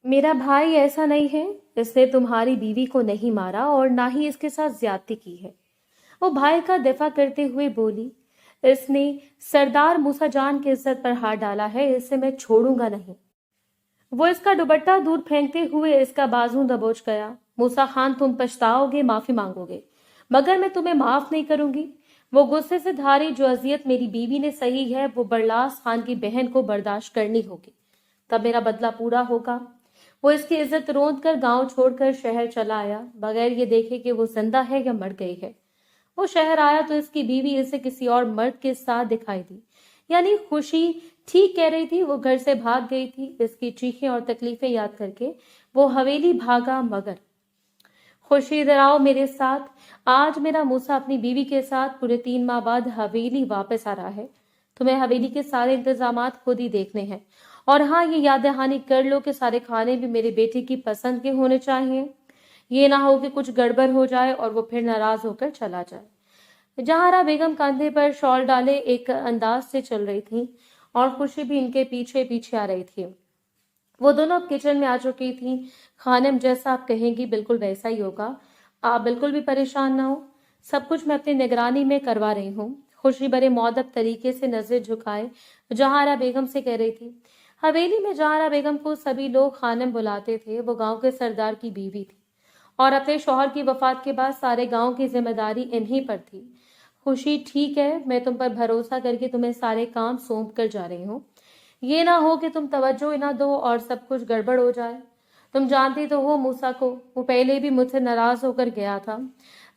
मेरा भाई ऐसा नहीं है। इसने तुम्हारी बीवी को नहीं मारा और ना ही इसके साथ ज्यादती की है। वो भाई का दिफा करते हुए बोली, इसने सरदार मूसा जान की इज्जत पर हाथ डाला है, इसे मैं छोड़ूंगा नहीं। वो इसका दुपट्टा दूर फेंकते हुए इसका बाजू दबोच गया। मूसा खान, तुम पछताओगे, माफी मांगोगे, मगर मैं तुम्हें माफ नहीं करूंगी। वो गुस्से से धारी, जो अजियत मेरी बीवी ने सही है वो बरलास खान की बहन को बर्दाश्त करनी होगी, तब मेरा बदला पूरा होगा। वो इसकी इज्जत रोंद कर गांव छोड़कर शहर चला आया, बगैर ये देखे कि वो जिंदा है या मर गई है। वो शहर आया तो इसकी बीवी इसे किसी और मर्द के साथ दिखाई दी। यानी खुशी ठीक कह रही थी, वो घर से भाग गई थी। इसकी चीखें और तकलीफें याद करके वो हवेली भागा, मगर खुशी इधर आओ मेरे साथ। आज मेरा मूसा अपनी बीवी के साथ पूरे 3 माह बाद हवेली वापस आ रहा है। तुम्हें हवेली के सारे इंतजामात खुद ही देखने हैं। और हाँ, ये याद दहानी कर लो कि सारे खाने भी मेरे बेटे की पसंद के होने चाहिए। ये ना हो कि कुछ गड़बड़ हो जाए और वो फिर नाराज होकर चला जाए। जहारा बेगम कंधे पर शॉल डाले एक अंदाज से चल रही थी और खुशी भी इनके पीछे पीछे आ रही थी। वो दोनों अब किचन में आ चुकी थी। खानम, जैसा आप कहेंगी बिल्कुल वैसा ही होगा। आप बिल्कुल भी परेशान ना हो, सब कुछ मैं अपनी निगरानी में करवा रही हूँ। खुशी बड़े मौदब तरीके से नजर झुकाए जहारा बेगम से कह रही थी। हवेली में जहारा बेगम को सभी लोग खानम बुलाते थे। वो गांव के सरदार की बीवी थी और अपने शौहर की वफात के बाद सारे गांव की जिम्मेदारी इन्हीं पर थी। खुशी, ठीक है, मैं तुम पर भरोसा करके तुम्हें सारे काम सौंप कर जा रही हूँ। ये ना हो कि तुम तवज्जो ही ना दो और सब कुछ गड़बड़ हो जाए। तुम जानती तो हो मूसा को, वो पहले भी मुझसे नाराज होकर गया था।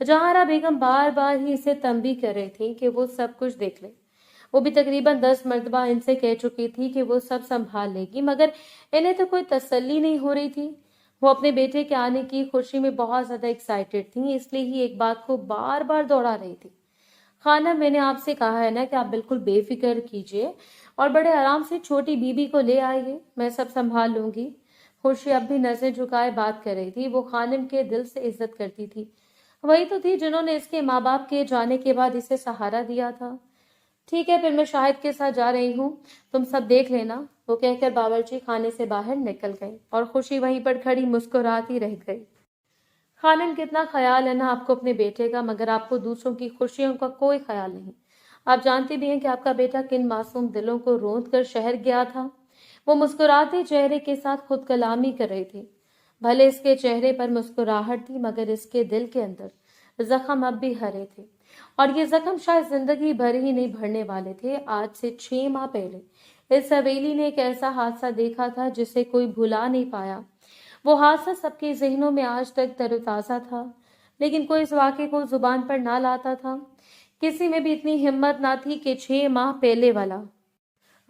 जहारा बेगम बार बार ही इसे तंबी कर रही थी कि वो सब कुछ देख ले। वो भी तकरीबन 10 मर्तबा इनसे कह चुकी थी कि वो सब संभाल लेगी, मगर इन्हें तो कोई तसल्ली नहीं हो रही थी। वो अपने बेटे के आने की खुशी में बहुत ज्यादा एक्साइटेड थी, इसलिए ही एक बात को बार बार दोहरा रही थी। खाना, मैंने आपसे कहा है ना कि आप बिल्कुल बेफिक्र कीजिए और बड़े आराम से छोटी बीबी को ले आइए, मैं सब संभाल लूंगी। खुशी अब भी नजर झुकाए बात कर रही थी। वो खानिम के दिल से इज्जत करती थी। वही तो थी जिन्होंने इसके माँ बाप के जाने के बाद इसे सहारा दिया था। ठीक है, फिर मैं शाहिद के साथ जा रही हूँ, तुम सब देख लेना। वो कहकर बावर्ची खाने से बाहर निकल गई और खुशी वहीं पर खड़ी मुस्कुराती रह गई। खानम, कितना ख्याल है ना आपको अपने बेटे का, मगर आपको दूसरों की खुशियों का कोई ख्याल नहीं। आप जानती भी हैं कि आपका बेटा किन मासूम दिलों को रोंद कर शहर गया था। वो मुस्कुराते चेहरे के साथ खुद कलामी कर रही थी। भले इसके चेहरे पर मुस्कुराहट थी, मगर इसके दिल के अंदर जख्म अब भी हरे थे। और ये जख्म शायद जिंदगी भर ही नहीं भरने वाले थे। आज से 6 माह पहले इस हवेली ने एक ऐसा हादसा देखा था जिसे कोई भुला नहीं पाया। वो हादसा सबके जहनों में आज तक तरोताजा था, लेकिन कोई इस वाक़े को जुबान पर ना लाता था। किसी में भी इतनी हिम्मत ना थी कि 6 माह पहले वाला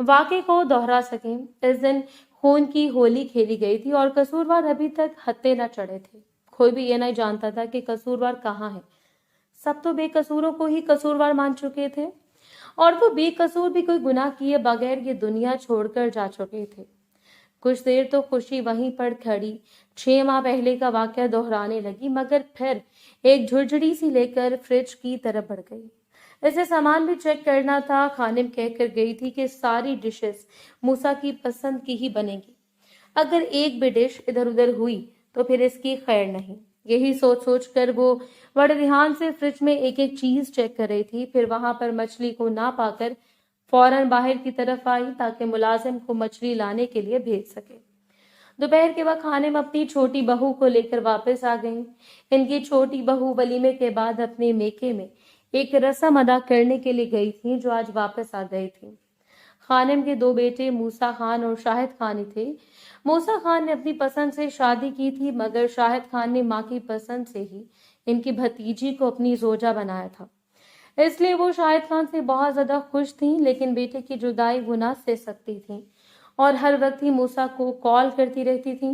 वाक़े को दोहरा सके। इस दिन खून की होली खेली गई थी और कसूरवार अभी तक हत्थे न चढ़े थे। कोई भी ये नहीं जानता था कि कसूरवार कहाँ है। सब तो बेकसूरों को ही कसूरवार मान चुके थे और वो बेकसूर भी कोई गुनाह किए बगैर ये दुनिया छोड़कर जा चुके थे। कुछ देर तो खुशी वहीं पर खड़ी 6 माह पहले का वाकया दोहराने लगी, मगर फिर एक झुरझुरी सी लेकर फ्रिज की तरफ बढ़ गई। इसे सामान भी चेक करना था। खानिम कह कर गई थी कि सारी डिशेस मूसा की पसंद की ही बनेगी। अगर एक भी डिश इधर उधर हुई तो फिर इसकी खैर नहीं। यही सोच सोच कर वो बड़े ध्यान से फ्रिज में एक एक चीज चेक कर रही थी। फिर वहां पर मछली को ना पाकर फौरन बाहर की तरफ आई ताकि मुलाजिम को मछली लाने के लिए भेज सके। दोपहर के वक्त खाने में अपनी छोटी बहू को लेकर वापस आ गई। इनकी छोटी बहू वलीमे के बाद अपने मेके में एक रस्म अदा करने के लिए गई थी, जो आज वापस आ गई थी। खानिम के 2 बेटे मूसा खान और शाहिद खान ही थे। मूसा खान ने अपनी पसंद से शादी की थी, मगर शाहिद खान ने माँ की पसंद से ही इनकी भतीजी को अपनी जोजा बनाया था। इसलिए वो शाहिद खान से बहुत ज्यादा खुश थी, लेकिन बेटे की जुदाई वो ना सह सकती थी और हर वक्त ही मूसा को कॉल करती रहती थी।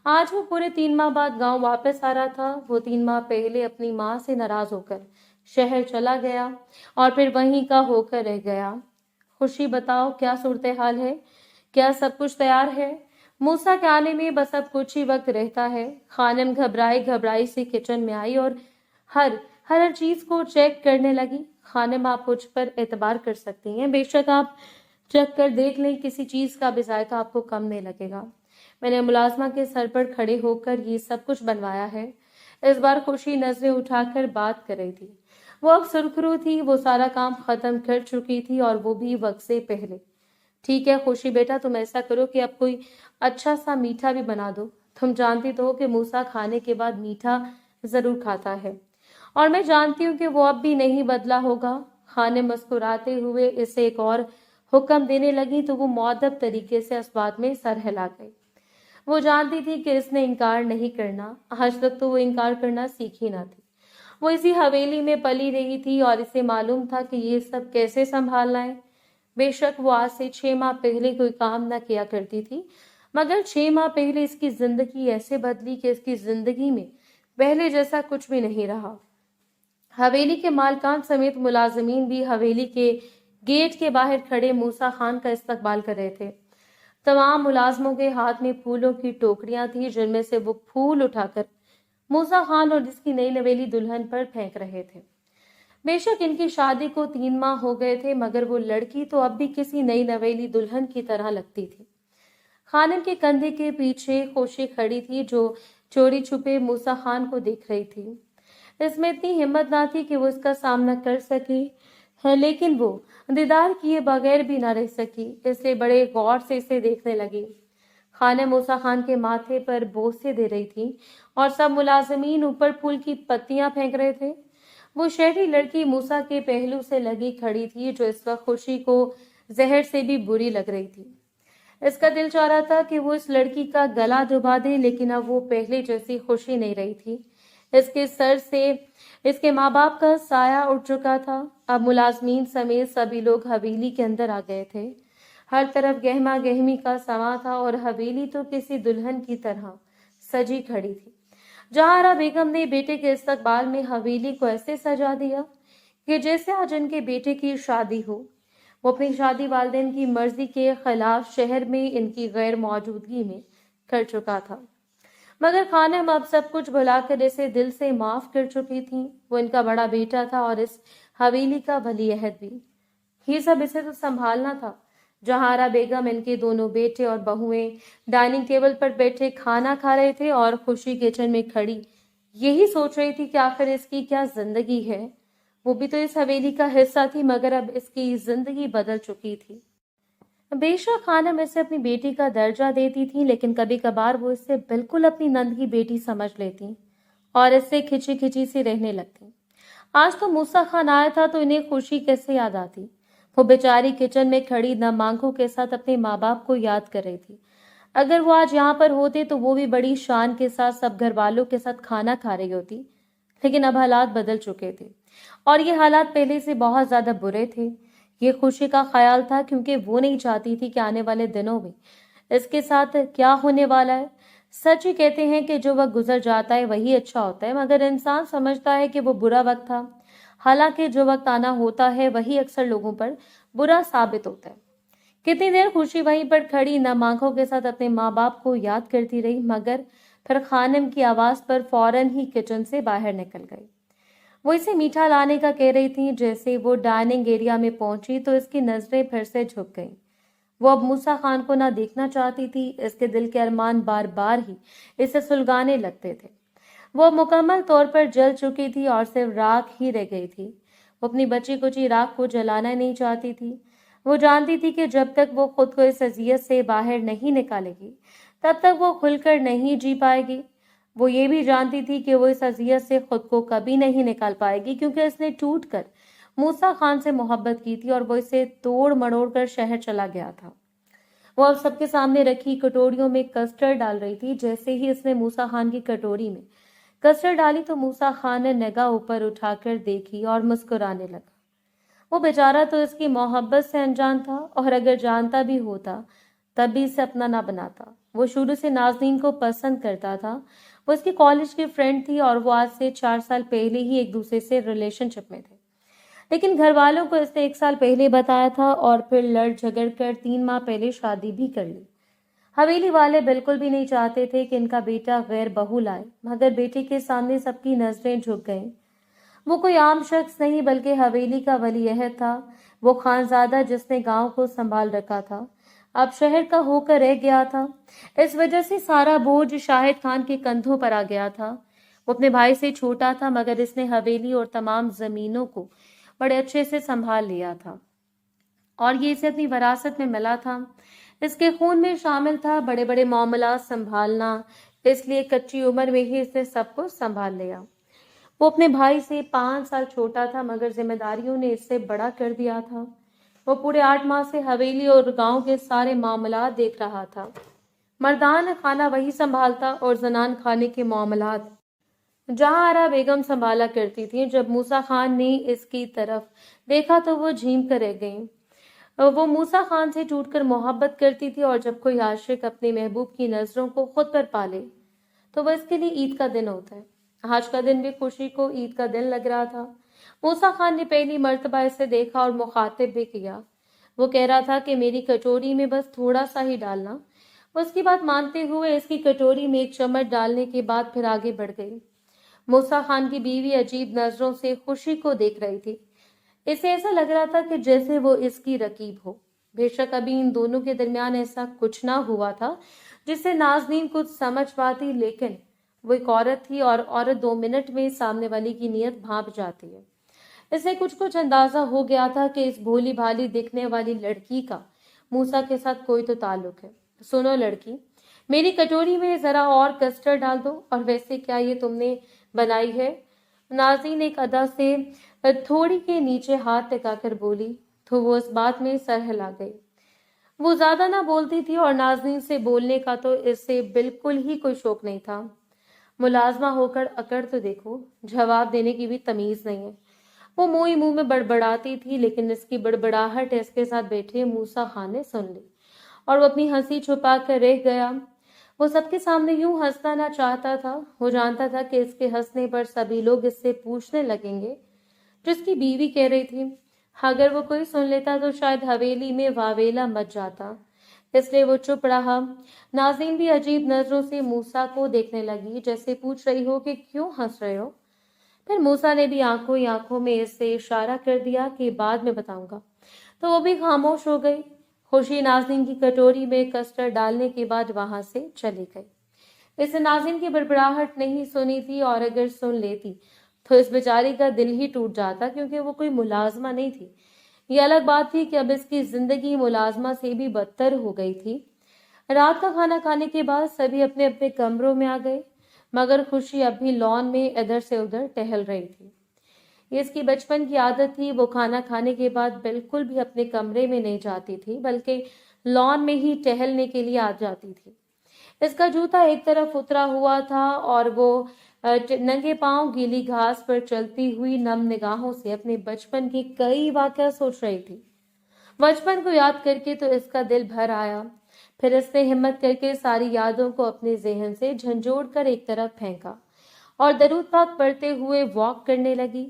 आज वो पूरे 3 माह बाद गांव वापस आ रहा था। वो 3 माह पहले अपनी माँ से नाराज होकर शहर चला गया और फिर वहीं का होकर रह गया। खुशी, बताओ क्या सूरत हाल है? क्या सब कुछ तैयार है? मूसा के आने में बस अब कुछ ही वक्त रहता है। खानम घबराई घबराई से किचन में आई और हर हर चीज को चेक करने लगी। खानम, आप मुझ पर एतबार कर सकती हैं, बेशक आप चेक कर देख लें, किसी चीज का भी जायका आपको कम नहीं लगेगा। मैंने मुलाजमा के सर पर खड़े होकर ये सब कुछ बनवाया है। इस बार खुशी नजरें उठाकर बात कर रही थी। वो अब सुरखरू थी, वो सारा काम खत्म कर चुकी थी और वो भी वक्त से पहले। ठीक है खुशी बेटा, तुम ऐसा करो कि अब कोई अच्छा सा मीठा भी बना दो। तुम जानती तो हो कि मूसा खाने के बाद मीठा जरूर खाता है, और मैं जानती हूँ कि वो अब भी नहीं बदला होगा। खान ने मुस्कुराते हुए इसे एक और हुक्म देने लगी तो वो मुअद्दब तरीके से इस बात में सर हिला गई। वो जानती थी कि इसने इनकार नहीं करना। आज तक तो वो इनकार करना सीखी ना थी। वो इसी हवेली में पली रही थी और इसे मालूम था कि ये सब कैसे संभालना है। बेशक वो आज से 6 माह पहले कोई काम ना किया करती थी, मगर 6 माह पहले इसकी जिंदगी ऐसे बदली कि इसकी जिंदगी में पहले जैसा कुछ भी नहीं रहा। हवेली के मालकान समेत मुलाजमीन भी हवेली के गेट के बाहर खड़े मूसा खान का इस्तकबाल कर रहे थे। तमाम मुलाजमों के हाथ में फूलों की टोकरियां थी, जिनमें से वो फूल उठाकर मूसा खान और इसकी नई नवेली दुल्हन पर फेंक रहे थे। बेशक इनकी शादी को 3 माह हो गए थे, मगर वो लड़की तो अब भी किसी नई नवेली दुल्हन की तरह लगती थी। खानम के कंधे के पीछे खुशी खड़ी थी, जो चोरी छुपे मूसा खान को देख रही थी। इसमें इतनी हिम्मत ना थी कि वो इसका सामना कर सके है, लेकिन वो दीदार किए बगैर भी ना रह सकी, इसलिए बड़े गौर से इसे देखने लगी। खाने मूसा खान के माथे पर बोसे दे रही थी और सब मुलाजमीन ऊपर फूल की पत्तियां फेंक रहे थे। वो शहरी लड़की मूसा के पहलू से लगी खड़ी थी, जो इस वक्त खुशी को जहर से भी बुरी लग रही थी। इसका दिल चाह रहा था कि वो इस लड़की का गला डुबा दे, लेकिन अब वो पहले जैसी खुशी नहीं रही थी। इसके सर से इसके माँ बाप का साया उठ चुका था। अब मुलाजमीन समेत सभी लोग हवेली के अंदर आ गए थे। हर तरफ गहमा गहमी का समा था और हवेली तो किसी दुल्हन की तरह सजी खड़ी थी। जहारा बेगम ने बेटे के इस्तकबाल में हवेली को ऐसे सजा दिया कि जैसे आज इनके बेटे की शादी हो। वो अपनी शादी वालिदैन की मर्जी के खिलाफ शहर में इनकी गैर मौजूदगी में कर चुका था, मगर खानम अब सब कुछ भुलाकर इसे दिल से माफ कर चुकी थी। वो इनका बड़ा बेटा था और इस हवेली का वलीअहद भी। ये सब इसे तो संभालना था। जहारा बेगम, इनके दोनों बेटे और बहुएं डाइनिंग टेबल पर बैठे खाना खा रहे थे और खुशी किचन में खड़ी यही सोच रही थी कि आखिर इसकी क्या जिंदगी है। वो भी तो इस हवेली का हिस्सा थी, मगर अब इसकी जिंदगी बदल चुकी थी। बेशक खानम इसे अपनी बेटी का दर्जा देती थी, लेकिन कभी कभार वो इसे बिल्कुल अपनी नंद की बेटी समझ लेती और इससे खिंची खिंची सी रहने लगती। आज तो मूसा खान आया था तो इन्हें खुशी कैसे याद आती। वो बेचारी किचन में खड़ी नम आंखों के साथ अपने माँ बाप को याद कर रही थी। अगर वो आज यहाँ पर होते तो वो भी बड़ी शान के साथ सब घर वालों के साथ खाना खा रही होती, लेकिन अब हालात बदल चुके थे और ये हालात पहले से बहुत ज्यादा बुरे थे। ये खुशी का ख्याल था, क्योंकि वो नहीं चाहती थी कि आने वाले दिनों में इसके साथ क्या होने वाला है। सच ही कहते हैं कि जो वक्त गुजर जाता है वही अच्छा होता है, मगर इंसान समझता है कि वो बुरा वक्त था। हालांकि जो वक्त आना होता है वही अक्सर लोगों पर बुरा साबित होता है। कितनी देर खुशी वहीं पर खड़ी नम आंखों के साथ अपने माँ बाप को याद करती रही, मगर फिर खानम की आवाज पर फौरन ही किचन से बाहर निकल गई। वो इसे मीठा लाने का कह रही थी। जैसे वो डाइनिंग एरिया में पहुंची तो इसकी नजरें फिर से झुक गईं। वो अब मूसा खान को ना देखना चाहती थी। इसके दिल के अरमान बार बार ही इसे सुलगाने लगते थे। वो मुकम्मल तौर पर जल चुकी थी और सिर्फ राख ही रह गई थी। वो अपनी बची कुची राख को जलाना नहीं चाहती थी। वो जानती थी कि जब तक वो खुद को इस अजियत से बाहर नहीं निकालेगी, तब तक वो खुलकर नहीं जी पाएगी। वो ये भी जानती थी कि वो इस अजियत से खुद को कभी नहीं निकाल पाएगी, क्योंकि इसने टूट कर मूसा खान से मोहब्बत की थी और वो इसे तोड़ मड़ोड़ कर शहर चला गया था। वो अब सबके सामने रखी कटोरियों में कस्टर्ड डाल रही थी। जैसे ही इसने मूसा खान की कटोरी में कस्टर्ड डाली तो मूसा खान ने निगाह ऊपर उठाकर देखी और मुस्कुराने लगा। वो बेचारा तो इसकी मोहब्बत से अनजान था, और अगर जानता भी होता तब भी इसे अपना ना बनाता। वो शुरू से नाज़नीन को पसंद करता था। वो इसकी कॉलेज की फ्रेंड थी और वो आज से 4 साल पहले ही एक दूसरे से रिलेशनशिप में थे, लेकिन घर वालों को इसने 1 साल पहले बताया था और फिर लड़ झगड़ कर 3 माह पहले शादी भी कर ली। हवेली वाले बिल्कुल भी नहीं चाहते थे कि इनका बेटा गैर बहू लाए, मगर बेटे के सामने सबकी नजरें झुक गईं। वो कोई आम शख्स नहीं बल्कि हवेली का वलीअहद था, वो खानजादा जिसने गांव को संभाल रखा था। اب شہر کا ہو کر رہ گیا تھا۔ اس وجہ سے سارا بوجھ شاہد خان کے کندھوں پر آ گیا تھا۔ وہ اپنے بھائی سے چھوٹا تھا، مگر اس نے حویلی اور تمام زمینوں کو بڑے اچھے سے سنبھال لیا تھا، اور یہ اسے اپنی وراثت میں ملا تھا۔ اس کے خون میں شامل تھا بڑے بڑے معاملات سنبھالنا، اس لیے کچی عمر میں ہی اس نے سب کچھ سنبھال لیا۔ وہ اپنے بھائی سے 5 سال چھوٹا تھا، مگر ذمہ داریوں نے اس سے بڑا کر دیا تھا۔ وہ پورے 8 ماہ سے حویلی اور گاؤں کے سارے معاملات دیکھ رہا تھا۔ مردان خانہ وہی سنبھالتا اور زنان خانے کے معاملات جہاں آرا بیگم سنبھالا کرتی تھی۔ جب موسیٰ خان نے اس کی طرف دیکھا تو وہ جھیم کر رہ گئیں۔ وہ موسیٰ خان سے ٹوٹ کر محبت کرتی تھی، اور جب کوئی عاشق اپنے محبوب کی نظروں کو خود پر پالے تو وہ اس کے لیے عید کا دن ہوتا ہے۔ آج کا دن بھی خوشی کو عید کا دن لگ رہا تھا۔ موسیٰ خان نے پہلی مرتبہ اسے دیکھا اور مخاطب بھی کیا۔ وہ کہہ رہا تھا کہ میری کٹوری میں بس تھوڑا سا ہی ڈالنا۔ وہ اس کی بات مانتے ہوئے اس کی کٹوری میں 1 چمچ ڈالنے کے بعد پھر آگے بڑھ گئی۔ موسیٰ خان کی بیوی عجیب نظروں سے خوشی کو دیکھ رہی تھی۔ اسے ایسا لگ رہا تھا کہ جیسے وہ اس کی رقیب ہو۔ بے شک ابھی ان دونوں کے درمیان ایسا کچھ نہ ہوا تھا جس سے نازنین کچھ سمجھ پاتی، لیکن وہ ایک عورت تھی، اور عورت 2 منٹ میں سامنے والی کی نیت بھانپ جاتی ہے۔ اسے کچھ اندازہ ہو گیا تھا کہ اس بھولی بھالی دکھنے والی لڑکی کا موسیٰ کے ساتھ کوئی تو تعلق ہے۔ سنو لڑکی، میری کٹوری میں ذرا اور کسٹرڈ ڈال دو، اور ویسے کیا یہ تم نے بنائی ہے؟ نازنین ایک ادا سے تھوڑی کے نیچے ہاتھ ٹکا کر بولی تو وہ اس بات میں سر ہلا گئی۔ وہ زیادہ نہ بولتی تھی، اور نازنین سے بولنے کا تو اس سے بالکل ہی کوئی شوق نہیں تھا۔ ملازمہ ہو کر اکڑ تو دیکھو، جواب دینے کی بھی تمیز نہیں ہے۔ وہ منہ ہی منہ میں بڑبڑاتی تھی، لیکن اس کی بڑبڑاہٹ اس کے ساتھ بیٹھے موسیٰ خان نے سن لی، اور وہ اپنی ہنسی چھپا کر رہ گیا۔ وہ سب کے سامنے یوں ہنسنا نہ چاہتا تھا۔ وہ جانتا تھا کہ اس کے ہنسنے پر سبھی لوگ اس سے پوچھنے لگیں گے جس کی بیوی کہہ رہی تھی۔ اگر وہ کوئی سن لیتا تو شاید حویلی میں واویلا مچ جاتا، اس لیے وہ چپ رہا۔ نازنین بھی عجیب نظروں سے موسیٰ کو دیکھنے لگی، جیسے پوچھ رہی ہو کہ کیوں ہنس رہے ہو۔ پھر موسیٰ نے بھی آنکھوں ہی آنکھوں میں اس سے اشارہ کر دیا کہ بعد میں بتاؤں گا، تو وہ بھی خاموش ہو گئی۔ خوشی نازنین کی کٹوری میں کسٹرڈ ڈالنے کے بعد وہاں سے چلی گئی۔ اسے نازنین کی بڑبڑاہٹ نہیں سنی تھی، اور اگر سن لیتی تو اس بیچاری کا دل ہی ٹوٹ جاتا، کیونکہ وہ کوئی ملازمہ نہیں تھی۔ یہ الگ بات تھی کہ اب اس کی زندگی ملازمہ سے بھی بدتر ہو گئی تھی۔ رات کا کھانا کھانے کے بعد سبھی اپنے اپنے کمروں میں آ گئے، مگر خوشی اب بھی لان میں ادھر سے ادھر ٹہل رہی تھی۔ یہ اس کی بچپن کی عادت تھی۔ وہ کھانا کھانے کے بعد بالکل بھی اپنے کمرے میں نہیں جاتی تھی، بلکہ لان میں ہی ٹہلنے کے لیے آ جاتی تھی۔ اس کا جوتا ایک طرف اترا ہوا تھا، اور وہ ننگے پاؤں گیلی گھاس پر چلتی ہوئی نم نگاہوں سے اپنے بچپن کے کئی واقعہ سوچ رہی تھی۔ بچپن کو یاد کر کے تو اس کا دل بھر آیا۔ پھر اس نے ہمت کر کے ساری یادوں کو اپنے ذہن سے جھنجھوڑ کر ایک طرف پھینکا، اور درود پاک پڑھتے ہوئے واک کرنے لگی۔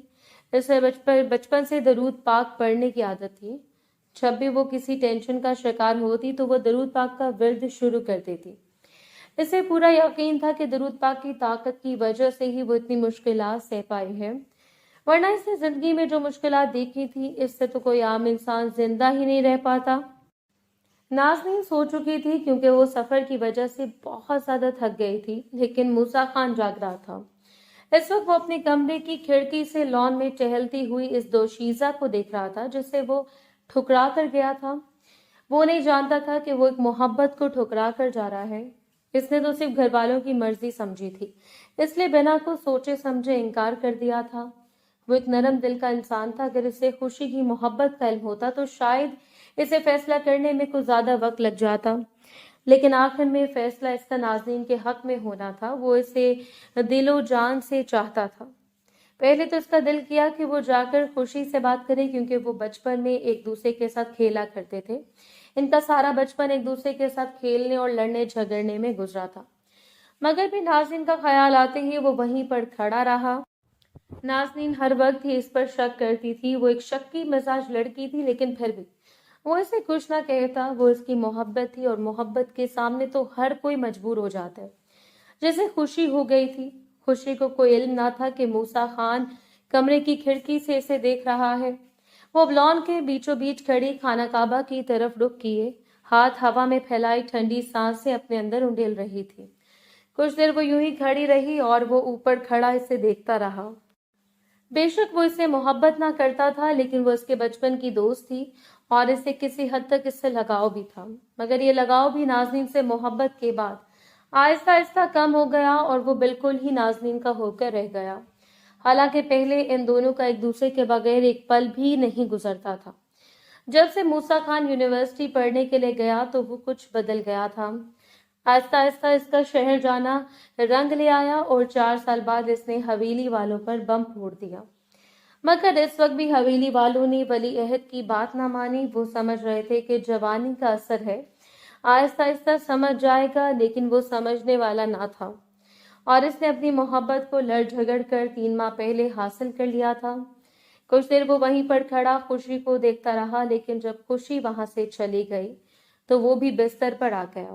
اسے بچپن سے درود پاک پڑھنے کی عادت تھی۔ جب بھی وہ کسی ٹینشن کا شکار ہوتی تو وہ درود پاک کا ورد شروع کر دیتی۔ اسے پورا یقین تھا کہ درود پاک کی طاقت کی وجہ سے ہی وہ اتنی مشکلات سہ پائی ہے، ورنہ اس نے زندگی میں جو مشکلات دیکھی تھی اس سے تو کوئی عام انسان زندہ ہی نہیں رہ پاتا۔ نازنین سو چکی تھی، کیونکہ وہ سفر کی وجہ سے بہت زیادہ تھک گئی تھی، لیکن موسیٰ خان جاگ رہا تھا۔ اس وقت وہ اپنے کمرے کی کھڑکی سے لان میں ٹہلتی ہوئی اس دوشیزہ کو دیکھ رہا تھا جسے وہ ٹھکرا کر گیا تھا۔ وہ نہیں جانتا تھا کہ وہ ایک محبت کو ٹھکرا کر جا رہا ہے۔ اس نے تو صرف گھر والوں کی مرضی سمجھی تھی، اس لیے بنا کو سوچے سمجھے انکار کر دیا تھا۔ وہ ایک نرم دل کا انسان تھا۔ اگر اسے خوشی کی محبت کا علم ہوتا تو شاید اسے فیصلہ کرنے میں کچھ زیادہ وقت لگ جاتا، لیکن آخر میں فیصلہ اس کا نازنین کے حق میں ہونا تھا۔ وہ اسے دل و جان سے چاہتا تھا۔ پہلے تو اس کا دل کیا کہ وہ جا کر خوشی سے بات کرے، کیونکہ وہ بچپن میں ایک دوسرے کے ساتھ کھیلا کرتے تھے۔ ان کا سارا بچپن ایک دوسرے کے ساتھ کھیلنے اور لڑنے جھگڑنے میں گزرا تھا، مگر بھی نازنین کا خیال آتے ہی وہ وہیں پر کھڑا رہا۔ نازنین ہر وقت ہی اس پر شک کرتی تھی۔ وہ ایک شکی مزاج لڑکی تھی، لیکن پھر بھی وہ اسے کچھ نہ کہتا۔ وہ اس کی محبت تھی، اور محبت کے سامنے تو ہر کوئی مجبور ہو جاتا ہے۔ جیسے خوشی ہو گئی تھی۔ خوشی کو کوئی علم نہ تھا کہ موسیٰ خان کمرے کی کھڑکی سے اسے دیکھ رہا ہے۔ وہ لان کے بیچوں بیچ کھڑی خانہ کعبہ کی طرف رخ کیے۔ ہاتھ ہوا میں پھیلائی ٹھنڈی سانس سے اپنے اندر انڈیل رہی تھی۔ کچھ دیر وہ یوں ہی کھڑی رہی اور وہ اوپر کھڑا اسے دیکھتا رہا۔ بے شک وہ اس سے محبت نہ کرتا تھا، لیکن وہ اس کے بچپن کی دوست تھی اور اسے کسی حد تک اس سے لگاؤ بھی تھا، مگر یہ لگاؤ بھی نازنین سے محبت کے بعد آہستہ آہستہ کم ہو گیا اور وہ بالکل ہی نازنین کا ہو کر رہ گیا۔ حالانکہ پہلے ان دونوں کا ایک دوسرے کے بغیر ایک پل بھی نہیں گزرتا تھا۔ جب سے موسیٰ خان یونیورسٹی پڑھنے کے لیے گیا تو وہ کچھ بدل گیا تھا۔ آہستہ آہستہ اس کا شہر جانا رنگ لے آیا اور 4 سال بعد اس نے حویلی والوں پر بم پھوڑ دیا۔ مگر اس وقت بھی حویلی والوں نے ولی عہد کی بات نہ مانی۔ وہ سمجھ رہے تھے کہ جوانی کا اثر ہے، آہستہ آہستہ سمجھ جائے گا، لیکن وہ سمجھنے والا نہ تھا اور اس نے اپنی محبت کو لڑ جھگڑ کر 3 ماہ پہلے حاصل کر لیا تھا۔ کچھ دیر وہ وہیں پر کھڑا خوشی کو دیکھتا رہا، لیکن جب خوشی وہاں سے چلی گئی تو وہ بھی بستر پر آ گیا،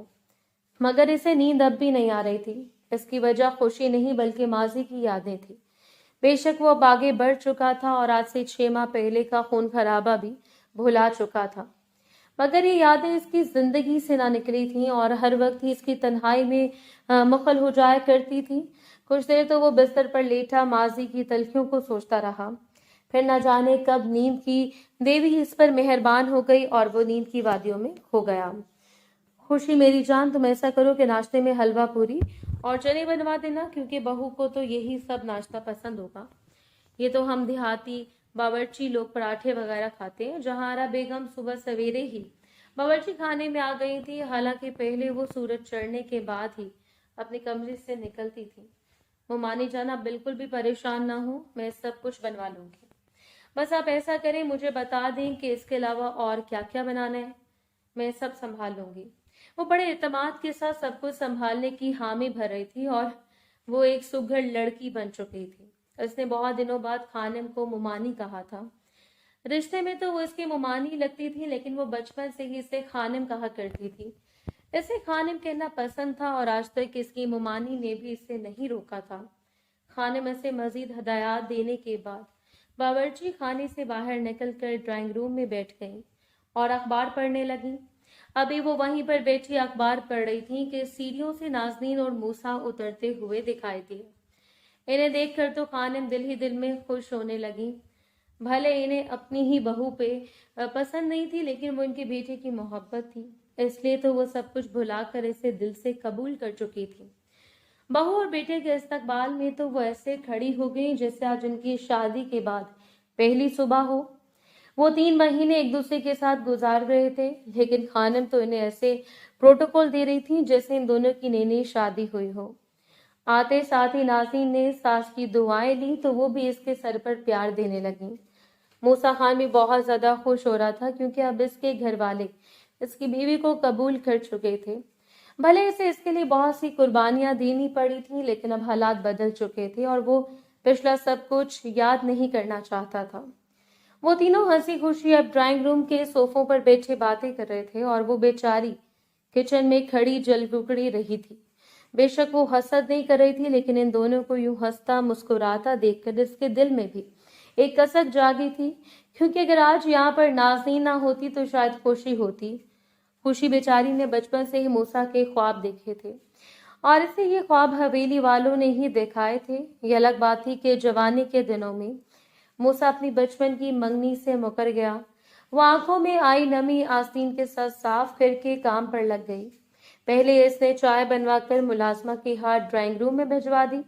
مگر اسے نیند اب بھی نہیں آ رہی تھی۔ اس کی وجہ خوشی نہیں بلکہ ماضی کی یادیں تھی۔ بے شک وہ اب آگے بڑھ چکا تھا اور آج سے 6 ماہ پہلے کا خون خرابہ بھی بھلا چکا تھا، مگر یہ یادیں اس کی زندگی سے نہ نکلی تھیں اور ہر وقت ہی اس کی تنہائی میں مخل ہو جایا کرتی تھیں۔ کچھ دیر تو وہ بستر پر لیٹا ماضی کی تلخیوں کو سوچتا رہا، پھر نہ جانے کب نیند کی دیوی اس پر مہربان ہو گئی اور وہ نیند کی وادیوں میں کھو گیا۔ خوشی میری جان، تم ایسا کرو کہ ناشتے میں حلوہ پوری اور چنے بنوا دینا، کیونکہ بہو کو تو یہی سب ناشتہ پسند ہوگا۔ یہ تو ہم دیہاتی باورچی لوگ پراٹھے وغیرہ کھاتے ہیں۔ جہارا بیگم صبح سویرے ہی باورچی خانے میں آ گئی تھی، حالانکہ پہلے وہ سورج چڑھنے کے بعد ہی اپنے کمرے سے نکلتی تھی۔ ممانی جان، آپ بالکل بھی پریشان نہ ہو، میں سب کچھ بنوا لوں گی۔ بس آپ ایسا کریں، مجھے بتا دیں کہ اس کے علاوہ اور کیا کیا بنانا ہے، میں سب سنبھال لوں گی۔ وہ بڑے اعتماد کے ساتھ سب کچھ سنبھالنے کی حامی بھر رہی تھی اور وہ ایک سگھڑ لڑکی بن چکی تھی۔ اس نے بہت دنوں بعد خانم کو ممانی کہا تھا۔ رشتے میں تو وہ اس کی ممانی لگتی تھی، لیکن وہ بچپن سے ہی اسے خانم کہا کرتی تھی۔ اسے خانم کہنا پسند تھا اور آج تک اس کی ممانی نے بھی اسے نہیں روکا تھا۔ خانم اسے مزید ہدایات دینے کے بعد باورچی خانے سے باہر نکل کر ڈرائنگ روم میں بیٹھ گئی اور اخبار پڑھنے لگی۔ ابھی وہ وہیں پر بیٹھی اخبار پڑھ رہی تھی کہ سیڑھیوں سے نازنین اور موسیٰ اترتے ہوئے دکھائی دیے۔ انہیں دیکھ کر تو خانم دل ہی دل میں خوش ہونے لگی۔ بھلے انہیں اپنی ہی بہو پہ پسند نہیں تھی، لیکن وہ ان کے بیٹے کی محبت تھی، اس لیے تو وہ سب کچھ بھلا کر اسے دل سے قبول کر چکی تھی۔ بہو اور بیٹے کے استقبال میں تو وہ ایسے کھڑی ہو گئی جیسے آج ان کی شادی کے بعد پہلی صبح ہو۔ وہ 3 مہینے ایک دوسرے کے ساتھ گزار رہے تھے، لیکن خانم تو انہیں ایسے پروٹوکول دے رہی تھی جیسے ان دونوں کی نئی نئی شادی ہوئی ہو۔ آتے ساتھ ہی نازنین نے ساس کی دعائیں لی تو وہ بھی اس کے سر پر پیار دینے لگی۔ موسیٰ خان بھی بہت زیادہ خوش ہو رہا تھا، کیونکہ اب اس کے گھر والے اس کی بیوی کو قبول کر چکے تھے۔ بھلے اسے اس کے لیے بہت سی قربانیاں دینی پڑی تھیں، لیکن اب حالات بدل چکے تھے اور وہ پچھلا سب کچھ یاد نہیں کرنا چاہتا تھا۔ وہ تینوں ہنسی خوشی اب ڈرائنگ روم کے صوفوں پر بیٹھے باتیں کر رہے تھے اور وہ بیچاری کچن میں کھڑی جل گگڑی رہی تھی۔ بے شک وہ حسد نہیں کر رہی تھی، لیکن ان دونوں کو یوں ہنستا مسکراتا دیکھ کر اس کے دل میں بھی ایک کسک جاگی تھی، کیونکہ اگر آج یہاں پر نازنین نہ ہوتی تو شاید خوشی ہوتی۔ خوشی بیچاری نے بچپن سے ہی موسیٰ کے خواب دیکھے تھے اور اسے یہ خواب حویلی والوں نے ہی دکھائے تھے۔ یہ الگ بات تھی کہ جوانی کے دنوں میں موسیٰ اپنی بچپن کی منگنی سے مکر گیا۔ وہ آنکھوں میں آئی نمی آستین کے ساتھ صاف کر کے کام پر لگ گئی۔ پہلے اس نے چائے بنوا کر ملازمہ کے ہاتھ ڈرائنگ روم میں بھجوا دی۔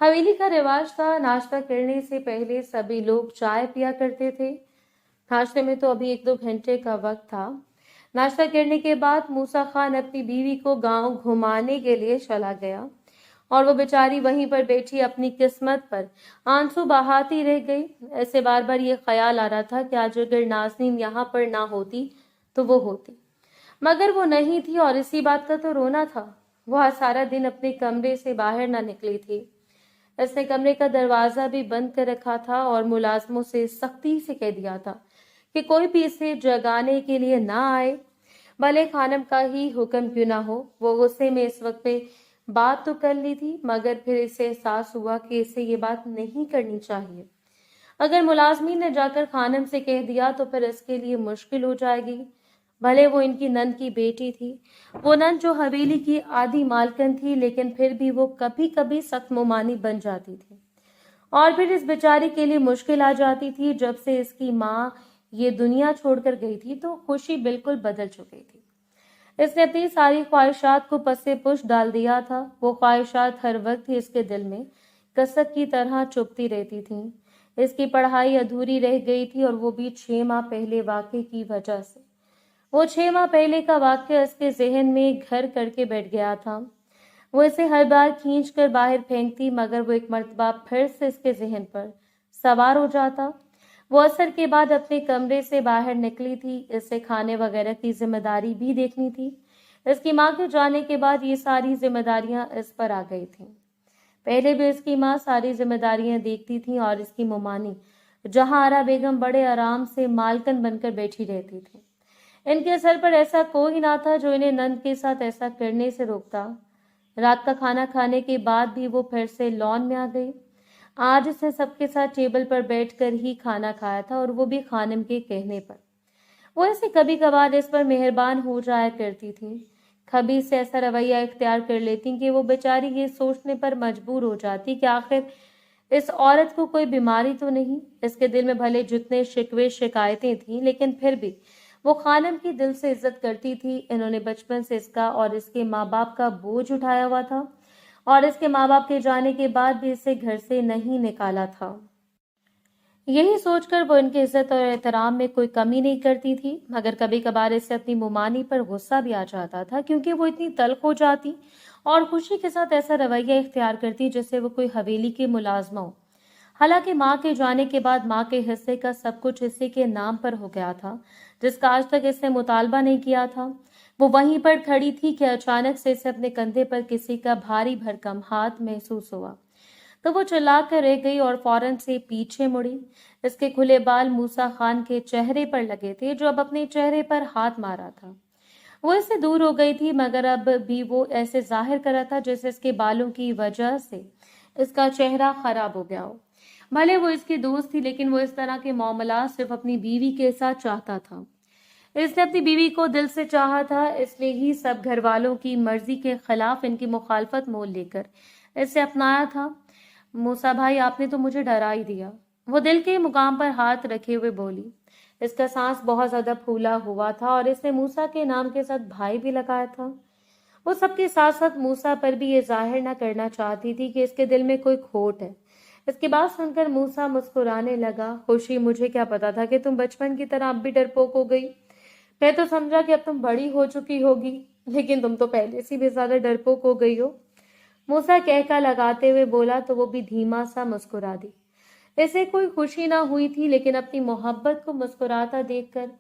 حویلی کا رواج تھا، ناشتہ کرنے سے پہلے سبھی لوگ چائے پیا کرتے تھے۔ ناشتے میں تو ابھی 1-2 گھنٹے کا وقت تھا۔ ناشتہ کرنے کے بعد موسیٰ خان اپنی بیوی کو گاؤں گھمانے کے لیے چلا گیا اور وہ بیچاری وہیں پر بیٹھی اپنی قسمت پر آنسو بہاتی رہ گئی۔ ایسے بار بار یہ خیال آ رہا تھا کہ آج اگر نازنین یہاں پر نہ ہوتی تو وہ ہوتی، مگر وہ نہیں تھی اور اسی بات کا تو رونا تھا۔ وہ آج سارا دن اپنے کمرے سے باہر نہ نکلی تھی۔ اس نے کمرے کا دروازہ بھی بند کر رکھا تھا اور ملازموں سے سختی سے کہہ دیا تھا کہ کوئی بھی اسے جگانے کے لیے نہ آئے، بھلے خانم کا ہی حکم کیوں نہ ہو۔ وہ غصے میں اس وقت پہ بات تو کر لی تھی، مگر پھر اسے احساس ہوا کہ اسے یہ بات نہیں کرنی چاہیے۔ اگر ملازمین نے جا کر خانم سے کہہ دیا تو پھر اس کے لیے مشکل ہو جائے گی۔ भले वो इनकी नंद की बेटी थी, वो नंद जो हवेली की आधी मालकिन थी, लेकिन फिर भी वो कभी कभी सख्त मुमानी बन जाती थी। और फिर इस बेचारी के लिए मुश्किल आ जाती थी। जब से इसकी माँ ये दुनिया छोड़कर गई थी तो खुशी बिल्कुल बदल चुकी थी। इसने अपनी सारी ख्वाहिशात को पसे पुश डाल दिया था। वो ख्वाहिशात हर वक्त ही इसके दिल में कसक की तरह चुभती रहती थीं। इसकी पढ़ाई अधूरी रह गई थी, और वो भी 6 माह पहले वाक़े की वजह से। वो 6 माह पहले का वाक़या इसके ज़हन में घर करके बैठ गया था। वो इसे हर बार खींच कर बाहर फेंकती, मगर वो एक मर्तबा फिर से इसके ज़हन पर सवार हो जाता। वो असर के बाद अपने कमरे से बाहर निकली थी। इसे खाने वगैरह की जिम्मेदारी भी देखनी थी। इसकी माँ के जाने के बाद ये सारी जिम्मेदारियां इस पर आ गई थीं। पहले भी इसकी माँ सारी जिम्मेदारियां देखती थी, और इसकी मुमानी जहां आरा बेगम बड़े आराम से मालकन बनकर बैठी रहती थी। इनके सर पर ऐसा कोई ना था जो इन्हें नंद के साथ ऐसा करने से रोकता। रात का खाना खाने के बाद भी वो फिर से लॉन में आ गई। आज इसने सबके साथ टेबल पर बैठकर ही खाना खाया था, और वो भी खानम के कहने पर। वो ऐसे कभी कभार इस पर मेहरबान हो जाया करती थी। कभी से ऐसा रवैया इख्तियार कर लेती कि वो बेचारी ये सोचने पर मजबूर हो जाती कि आखिर इस औरत को कोई बीमारी तो नहीं। इसके दिल में भले जितने शिकवे शिकायतें थीं, लेकिन फिर भी वो खानम की दिल से इज्जत करती थी। इन्होंने बचपन से इसका और इसके माँ बाप का बोझ उठाया हुआ था, और इसके माँ बाप के जाने के बाद भी इसे घर से नहीं निकाला था। यही सोचकर वो इनकी इज्जत और एहतराम में कोई कमी नहीं करती थी, मगर कभी कभार इससे अपनी मुमानी पर गुस्सा भी आ जाता था, क्योंकि वो इतनी तल्ख हो जाती और खुशी के साथ ऐसा रवैया इख्तियार करती जैसे वो कोई हवेली की मुलाजमा हो। हालांकि माँ के जाने के बाद माँ के हिस्से का सब कुछ इसी के नाम पर हो गया था, जिसका आज तक इसने मुतालबा नहीं किया था। वो वहीं पर खड़ी थी कि अचानक से इसे अपने कंधे पर किसी का भारी भरकम हाथ महसूस हुआ। तो वो चिल्ला कर रह गई और फौरन से पीछे मुड़ी। इसके खुले बाल मूसा खान के चेहरे पर लगे थे, जो अब अपने चेहरे पर हाथ मारा था। वो इससे दूर हो गई थी, मगर अब भी वो ऐसे जाहिर कर रहा था जैसे इसके बालों की वजह से इसका चेहरा खराब हो गया हो। भले वो इसकी दोस्त थी, लेकिन वो इस तरह के मामला सिर्फ अपनी बीवी के साथ चाहता था। इसने अपनी बीवी को दिल से चाहा था, इसलिए ही सब घर वालों की मर्जी के खिलाफ इनकी मुखालफत मोल लेकर इसे अपनाया था। मूसा भाई, आपने तो मुझे डरा ही दिया, वो दिल के मुकाम पर हाथ रखे हुए बोली। इसका सांस बहुत ज्यादा फूला हुआ था, और इसने मूसा के नाम के साथ भाई भी लगाया था। वो सबके साथ साथ मूसा पर भी ये जाहिर न करना चाहती थी कि इसके दिल में कोई खोट है। इसकी बात सुनकर मूसा मुस्कुराने लगा। खुशी, मुझे क्या पता था कि तुम बचपन की तरह अब भी डरपोक हो गई। मैं तो समझा कि अब तुम बड़ी हो चुकी होगी, लेकिन तुम तो पहले से भी ज्यादा डरपोक हो गई हो। मूसा कहका लगाते हुए बोला, तो वो भी धीमा सा मुस्कुरा दी। इसे कोई खुशी ना हुई थी, लेकिन अपनी मोहब्बत को मुस्कुराता देखकर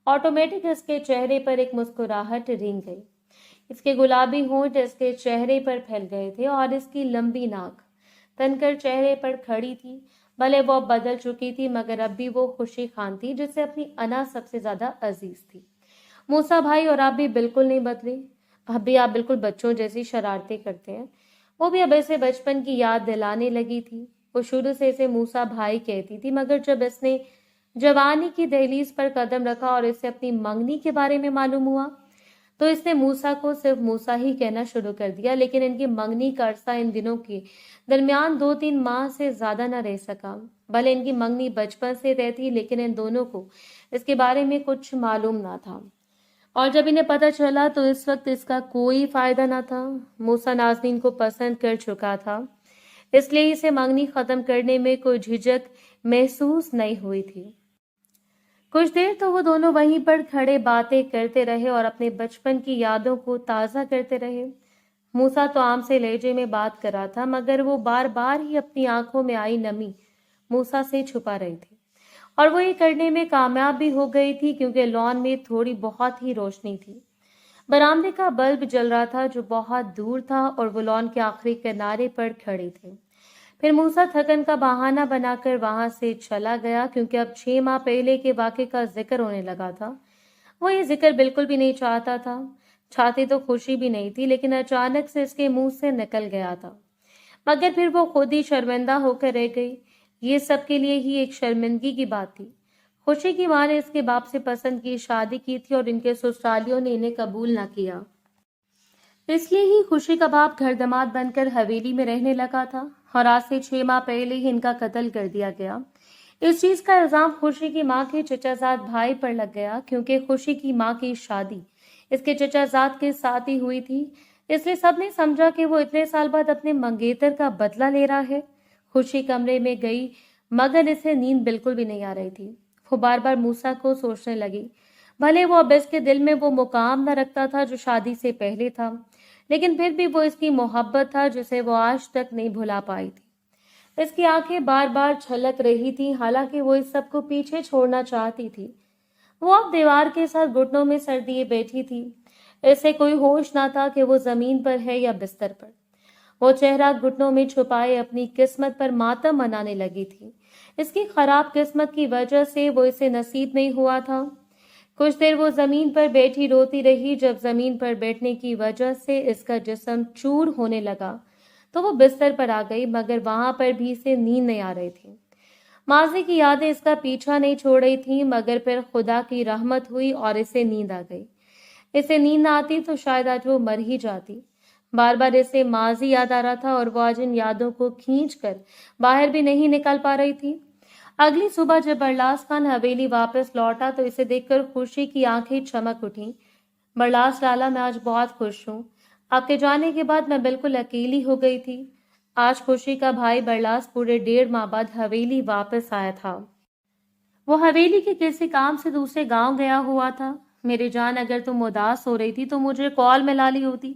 ऑटोमेटिक इसके चेहरे पर एक मुस्कुराहट रेंग गई। इसके गुलाबी होंठ इसके चेहरे पर फैल गए थे, और इसकी लंबी नाक तनकर चेहरे पर खड़ी थी। भले वो अब बदल चुकी थी, मगर अब भी वो खुशी खान थी जिसे अपनी अना सबसे ज्यादा अजीज थी। मूसा भाई, और आप भी बिल्कुल नहीं बदले। अब भी आप बिल्कुल बच्चों जैसी शरारतें करते हैं। वो भी अब इसे बचपन की याद दिलाने लगी थी। वो शुरू से इसे मूसा भाई कहती थी, मगर जब इसने जवानी की दहलीज पर कदम रखा और इसे अपनी मंगनी के बारे में मालूम हुआ, तो इसने मूसा को सिर्फ मूसा ही कहना शुरू कर दिया। लेकिन इनकी मंगनी का अरसा इन दिनों के दरमियान 2-3 माह से ज्यादा न रह सका। भले इनकी मंगनी बचपन से रहती, लेकिन इन दोनों को इसके बारे में कुछ मालूम ना था, और जब इन्हें पता चला तो इस वक्त इसका कोई फायदा ना था। मूसा नाज़नीन को पसंद कर चुका था, इसलिए इसे मंगनी खत्म करने में कोई झिझक महसूस नहीं हुई थी। कुछ देर तो वो दोनों वहीं पर खड़े बातें करते रहे और अपने बचपन की यादों को ताज़ा करते रहे। मूसा तो आम से लहजे में बात कर रहा था, मगर वो बार बार ही अपनी आंखों में आई नमी मूसा से छुपा रही थी, और वो ये करने में कामयाब भी हो गई थी, क्योंकि लॉन में थोड़ी बहुत ही रोशनी थी। बरामदे का बल्ब जल रहा था जो बहुत दूर था, और वो लॉन के आखिरी किनारे पर खड़े थे। फिर मूसा थकन का बहाना बनाकर वहां से चला गया, क्योंकि अब 6 माह पहले के वाक़े का जिक्र होने लगा था। वो ये जिक्र बिल्कुल भी नहीं चाहता था। चाहती तो खुशी भी नहीं थी, लेकिन अचानक से इसके मुंह से निकल गया था। मगर फिर वो खुद ही शर्मिंदा होकर रह गई। ये सबके लिए ही एक शर्मिंदगी की बात थी। खुशी की माँ ने इसके बाप से पसंद की शादी की थी और इनके ससुरालियों ने इन्हें कबूल न किया। इसलिए ही खुशी का बाप घर दामाद बनकर हवेली में रहने लगा था और आज से 6 माह पहले ही इनका कत्ल कर दिया गया। इस चीज का इल्जाम खुशी की माँ के चचाजाद भाई पर लग गया, क्योंकि खुशी की माँ की शादी इसके चचाजाद के साथ ही हुई थी। इसलिए सबने समझा कि वो इतने साल बाद अपने मंगेतर का बदला ले रहा है। खुशी कमरे में गई, मगर इसे नींद बिल्कुल भी नहीं आ रही थी। वो बार बार मूसा को सोचने लगी। भले वो अब इसके दिल में वो मुकाम न रखता था जो शादी से पहले था, लेकिन फिर भी वो इसकी मोहब्बत था जिसे वो आज तक नहीं भुला पाई थी। इसकी आंखें बार बार छलक रही थी, हालांकि वो इस सब को पीछे छोड़ना चाहती थी। वो अब दीवार के साथ घुटनों में सर दिए बैठी थी। इसे कोई होश ना था कि वो जमीन पर है या बिस्तर पर। वो चेहरा घुटनों में छुपाए अपनी किस्मत पर मातम मनाने लगी थी। इसकी खराब किस्मत की वजह से वो इसे नसीब नहीं हुआ था। कुछ देर वो जमीन पर बैठी रोती रही। जब जमीन पर बैठने की वजह से इसका जिस्म चूर होने लगा तो वो बिस्तर पर आ गई, मगर वहां पर भी इसे नींद नहीं आ रही थी। माजी की यादें इसका पीछा नहीं छोड़ रही थी, मगर फिर खुदा की रहमत हुई और इसे नींद आ गई। इसे नींद ना आती तो शायद आज वो मर ही जाती। बार बार इसे माजी याद आ रहा था और वो आज इन यादों को खींच कर बाहर भी नहीं निकल पा रही थी। अगली सुबह जब बरलास खान हवेली वापस लौटा तो इसे देखकर खुशी की आंखें चमक उठी। बरलास लाला, मैं आज बहुत खुश हूँ। आपके जाने के बाद मैं बिल्कुल अकेली हो गई थी। आज खुशी का भाई बरलास पूरे 1.5 माह बाद हवेली वापस आया था। वो हवेली के किसी काम से दूसरे गांव गया हुआ था। मेरी जान, अगर तुम उदास हो रही थी तो मुझे कॉल मिला ली होती।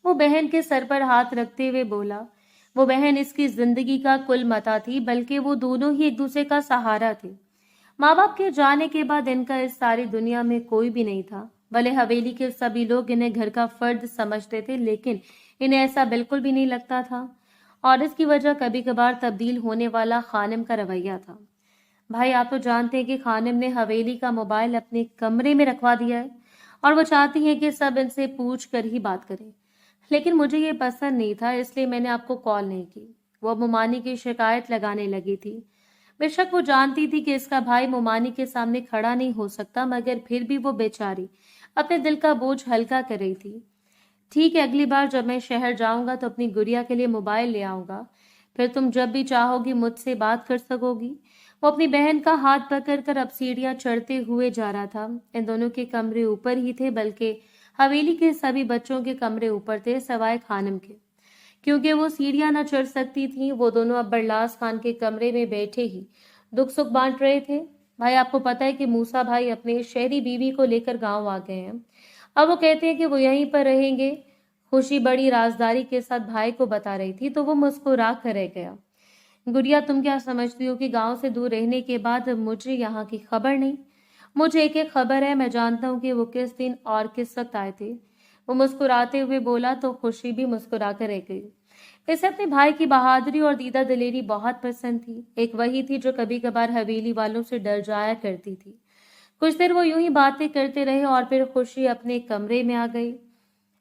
वो बहन के सर पर हाथ रखते हुए बोला। वो बहन इसकी जिंदगी का कुल मता थी, बल्कि वो दोनों ही एक दूसरे का सहारा थे। माँ बाप के जाने के बाद इनका इस सारी दुनिया में कोई भी नहीं था। भले हवेली के सभी लोग इन्हें घर का फर्द समझते थे, लेकिन इन्हें ऐसा बिल्कुल भी नहीं लगता था। और इसकी वजह कभी कभार तब्दील होने वाला खानिम का रवैया था। भाई, आप तो जानते हैं कि खानिम ने हवेली का मोबाइल अपने कमरे में रखवा दिया है और वो चाहती है कि सब इनसे पूछ कर ही बात करें। लेकिन मुझे ये पसंद नहीं था, इसलिए मैंने आपको कॉल नहीं की। वो मोमानी की शिकायत लगाने लगी थी। बेशक वो जानती थी कि इसका भाई मोमानी के सामने खड़ा नहीं हो सकता, मगर फिर भी वो बेचारी अपने दिल का बोझ हल्का कर रही थी। ठीक है, अगली बार जब मैं शहर जाऊंगा तो अपनी गुड़िया के लिए मोबाइल ले आऊंगा। फिर तुम जब भी चाहोगी मुझसे बात कर सकोगी। वो अपनी बहन का हाथ पकड़कर अब सीढ़ियां चढ़ते हुए जा रहा था। इन दोनों के कमरे ऊपर ही थे, बल्कि हवेली के सभी बच्चों के कमरे ऊपर थे सवाए खानम के। क्योंकि वो सीढ़ियां न चढ़ सकती थी, वो दोनों अब बरलास खान के कमरे में बैठे ही दुख सुख बांट रहे थे। भाई, आपको पता है कि मूसा भाई अपने शहरी बीवी को लेकर गांव आ गए हैं। अब वो कहते हैं कि वो यहीं पर रहेंगे। खुशी बड़ी राजदारी के साथ भाई को बता रही थी तो वो मुस्कुरा कर रह गया। गुड़िया, तुम क्या समझती हो कि गांव से दूर रहने के बाद मुझे यहाँ की खबर नहीं? मुझे एक एक खबर है। मैं जानता हूँ कि वो किस दिन और किस वक्त आए थे। वो मुस्कुराते हुए बोला तो खुशी भी मुस्कुरा कर रह गई। इसे अपने भाई की बहादुरी और दीदा दिलेरी बहुत पसंद थी। एक वही थी जो कभी कभार हवेली वालों से डर जाया करती थी। कुछ देर वो यूं ही बातें करते रहे और फिर खुशी अपने कमरे में आ गई।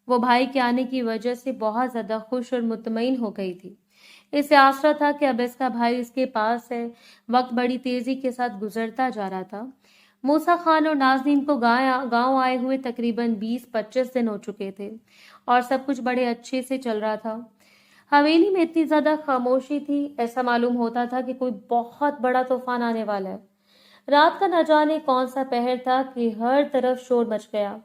वो भाई के आने की वजह से बहुत ज्यादा खुश और मुतमईन हो गई थी। इसे आसरा था कि अब इसका भाई इसके पास है। वक्त बड़ी तेजी के साथ गुजरता जा रहा था। मूसा खान और नाजनीन को गांव आए हुए तकरीबन 20-25 दिन हो चुके थे और सब कुछ बड़े अच्छे से चल रहा था। हवेली में इतनी ज्यादा खामोशी थी, ऐसा मालूम होता था कि कोई बहुत बड़ा तूफान आने वाला है। रात का न जाने कौन सा पहर था कि हर तरफ शोर मच गया।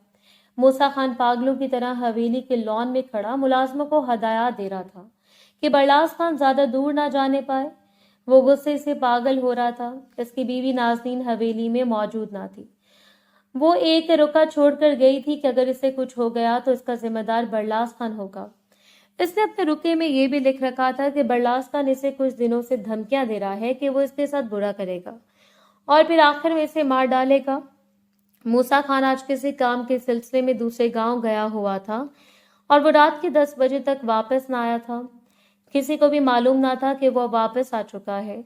मूसा खान पागलों की तरह हवेली के लॉन में खड़ा मुलाजमों को हदायत दे रहा था कि बरलास खान ज्यादा दूर ना जाने पाए। वो गुस्से से पागल हो रहा था। इसकी बीवी नाजनीन हवेली में मौजूद ना थी। वो एक रुका छोड़कर गई थी कि अगर इसे कुछ हो गया तो इसका जिम्मेदार बरलास खान होगा। इसने अपने रुके में ये भी लिख रखा था कि बरलास खान इसे कुछ दिनों से धमकियां दे रहा है कि वो इसके साथ बुरा करेगा और फिर आखिर में इसे मार डालेगा। मूसा खान आज किसी काम के सिलसिले में दूसरे गांव गया हुआ था और वो रात के 10 बजे तक वापस ना आया था। किसी को भी मालूम ना था कि वो वापस आ चुका है।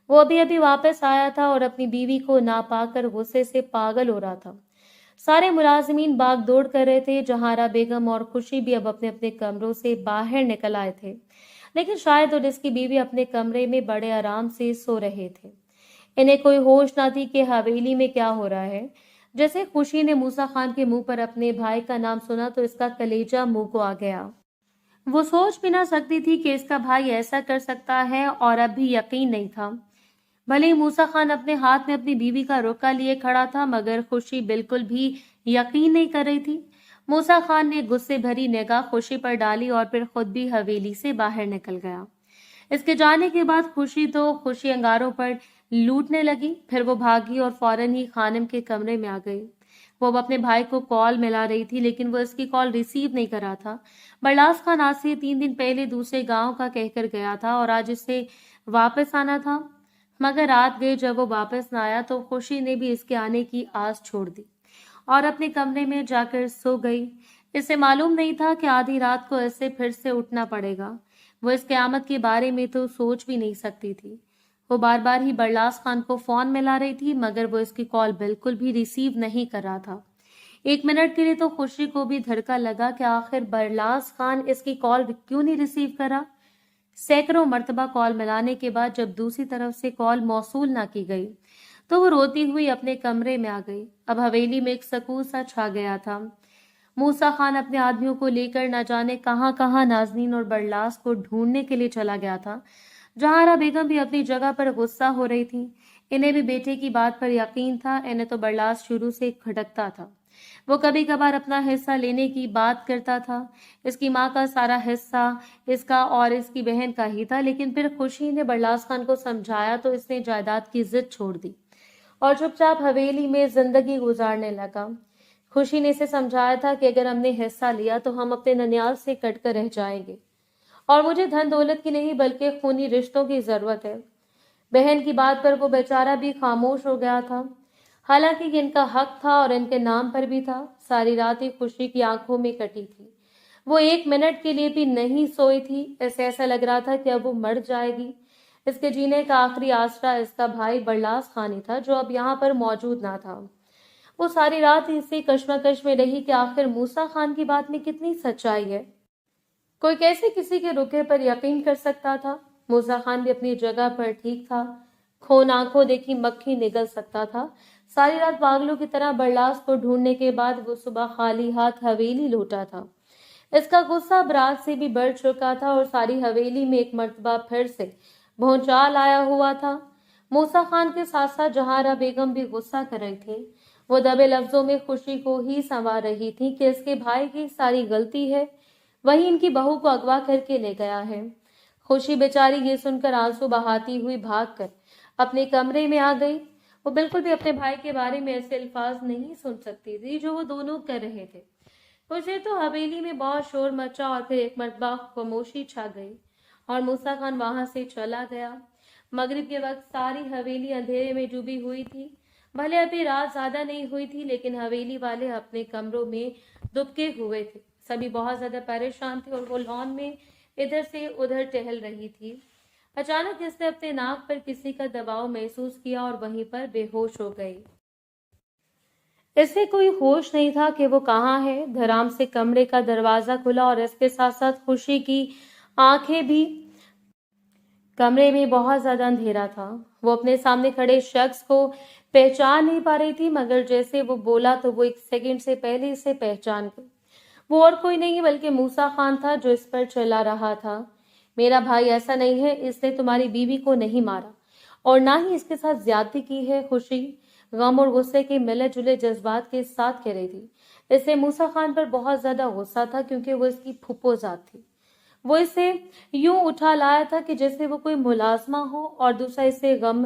वो अभी अभी वापस आया था और अपनी बीवी को ना पाकर गुस्से से पागल हो रहा था। सारे मुलाजिमीन भाग दौड़ कर रहे थे। जहारा बेगम और खुशी भी अब अपने अपने कमरों से बाहर निकल आए थे, लेकिन शायद और इसकी बीवी अपने कमरे में बड़े आराम से सो रहे थे। इन्हें कोई होश ना थी कि हवेली में क्या हो रहा है। जैसे खुशी ने मूसा खान के मुंह पर अपने भाई का नाम सुना तो इसका कलेजा मुंह को आ गया। वो सोच भी ना सकती थी कि इसका भाई ऐसा कर सकता है और अब भी यकीन नहीं था। भले ही मूसा खान अपने हाथ में अपनी बीवी का रोका लिए खड़ा था, मगर खुशी बिल्कुल भी यकीन नहीं कर रही थी। मूसा खान ने गुस्से भरी निगाह खुशी पर डाली और फिर खुद भी हवेली से बाहर निकल गया। इसके जाने के बाद खुशी अंगारों पर लूटने लगी। फिर वो भागी और फौरन ही खानिम के कमरे में आ गई। वो अब अपने भाई को कॉल मिला रही थी, लेकिन वो इसकी कॉल रिसीव नहीं कर रहा था। बरलास खान आज से 3 दिन पहले दूसरे गांव का कहकर गया था और आज इससे वापस आना था, मगर रात गए जब वो वापस न आया तो खुशी ने भी इसके आने की आस छोड़ दी और अपने कमरे में जाकर सो गई। इसे मालूम नहीं था कि आधी रात को ऐसे फिर से उठना पड़ेगा। वो इस क़यामत के बारे में तो सोच भी नहीं सकती थी। वो बार बार ही बरलास खान को फोन मिला रही थी, मगर वो इसकी कॉल बिल्कुल भी रिसीव नहीं कर रहा था। 1 मिनट के लिए तो खुशी को भी धड़का लगा कि आखिर बरलास खान इसकी कॉल क्यों नहीं रिसीव करा। सैकड़ों मर्तबा कॉल मिलाने के बाद जब दूसरी तरफ से कॉल मौसूल ना की गई तो वो रोती हुई अपने कमरे में आ गई। अब हवेली में एक सकून सा छा गया था। मूसा खान अपने आदमियों को लेकर न जाने कहां कहां नाजनीन और बरलास को ढूंढने के लिए चला गया था। जहारा बेगम भी अपनी जगह पर गुस्सा हो रही थी। इन्हें भी बेटे की बात पर यकीन था। इन्हें तो बरलास शुरू से खटकता था। वो कभी कभार अपना हिस्सा लेने की बात करता था। इसकी माँ का सारा हिस्सा इसका और इसकी बहन का ही था, लेकिन फिर खुशी ने बरलास खान को समझाया तो इसने जायदाद की जिद छोड़ दी और चुपचाप हवेली में जिंदगी गुजारने लगा। खुशी ने इसे समझाया था कि अगर हमने हिस्सा लिया तो हम अपने ननियाल से कटकर रह जाएंगे और मुझे धन दौलत की नहीं बल्कि खूनी रिश्तों की जरूरत है। बहन की बात पर वो बेचारा भी खामोश हो गया था। हालांकि ये इनका हक था और इनके नाम पर भी था। सारी रात ही खुशी की आंखों में कटी थी। वो 1 मिनट के लिए भी नहीं सोई थी। इसे ऐसा लग रहा था कि अब वो मर जाएगी। इसके जीने का आखिरी आसरा इसका भाई बरलास खान ही था, जो अब यहाँ पर मौजूद ना था। वो सारी रात इसी कश्मकश में रही कि आखिर मूसा खान की बात में कितनी सच्चाई है। कोई कैसे किसी के रुके पर यकीन कर सकता था। मूसा खान भी अपनी जगह पर ठीक था। खून आंखों देखी मक्खी निगल सकता था। सारी रात पागलों की तरह बरलास को ढूंढने के बाद वो सुबह खाली हाथ हवेली लौटा था। इसका गुस्सा बरात से भी बढ़ चुका था और सारी हवेली में एक मर्तबा फिर से भौचाल आया हुआ था। मूसा खान के साथ साथ जहारा बेगम भी गुस्सा कर रही थी। वो दबे लफ्जों में खुशी को ही संवार रही थी कि इसके भाई की सारी गलती है, वही इनकी बहू को अगवा करके ले गया है। खुशी बेचारी ये सुनकर आंसू बहाती हुई भागकर अपने कमरे में आ गई। वो बिल्कुल भी अपने भाई के बारे में ऐसे अल्फाज नहीं सुन सकती थी जो वो दोनों कर रहे थे। उसे तो हवेली में बहुत शोर मचा और फिर एक मरतबा खामोशी छा गई और मूसा खान वहां से चला गया। मगरिब के वक्त सारी हवेली अंधेरे में डूबी हुई थी। भले अभी रात ज्यादा नहीं हुई थी, लेकिन हवेली वाले अपने कमरों में दुबके हुए थे। सभी बहुत ज्यादा परेशान थे और वो लॉन में इधर से उधर टहल रही थी। अचानक इसने अपने नाक पर किसी का दबाव महसूस किया और वहीं पर बेहोश हो गई। इसे कोई होश नहीं था कि वो कहाँ है। धड़ाम से कमरे का दरवाजा खुला और इसके साथ साथ खुशी की आंखें भी। कमरे में बहुत ज्यादा अंधेरा था। वो अपने सामने खड़े शख्स को पहचान नहीं पा रही थी, मगर जैसे वो बोला तो वो 1 सेकंड से पहले इसे पहचान गई। वो और कोई नहीं बल्कि मूसा खान था जो इस पर चिल्ला रहा था, मेरा भाई ऐसा नहीं है, इसने तुम्हारी बीवी को नहीं मारा और ना ही इसके साथ ज्यादती की है। खुशी गम और गुस्से के मिले जुले जज्बात के साथ कह रही थी। इसे मूसा खान पर बहुत ज्यादा गुस्सा था क्योंकि वो इसकी फुप्पोजात थी। वो इसे यूं उठा लाया था कि जैसे वो कोई मुलाजमा हो, और दूसरा इसे गम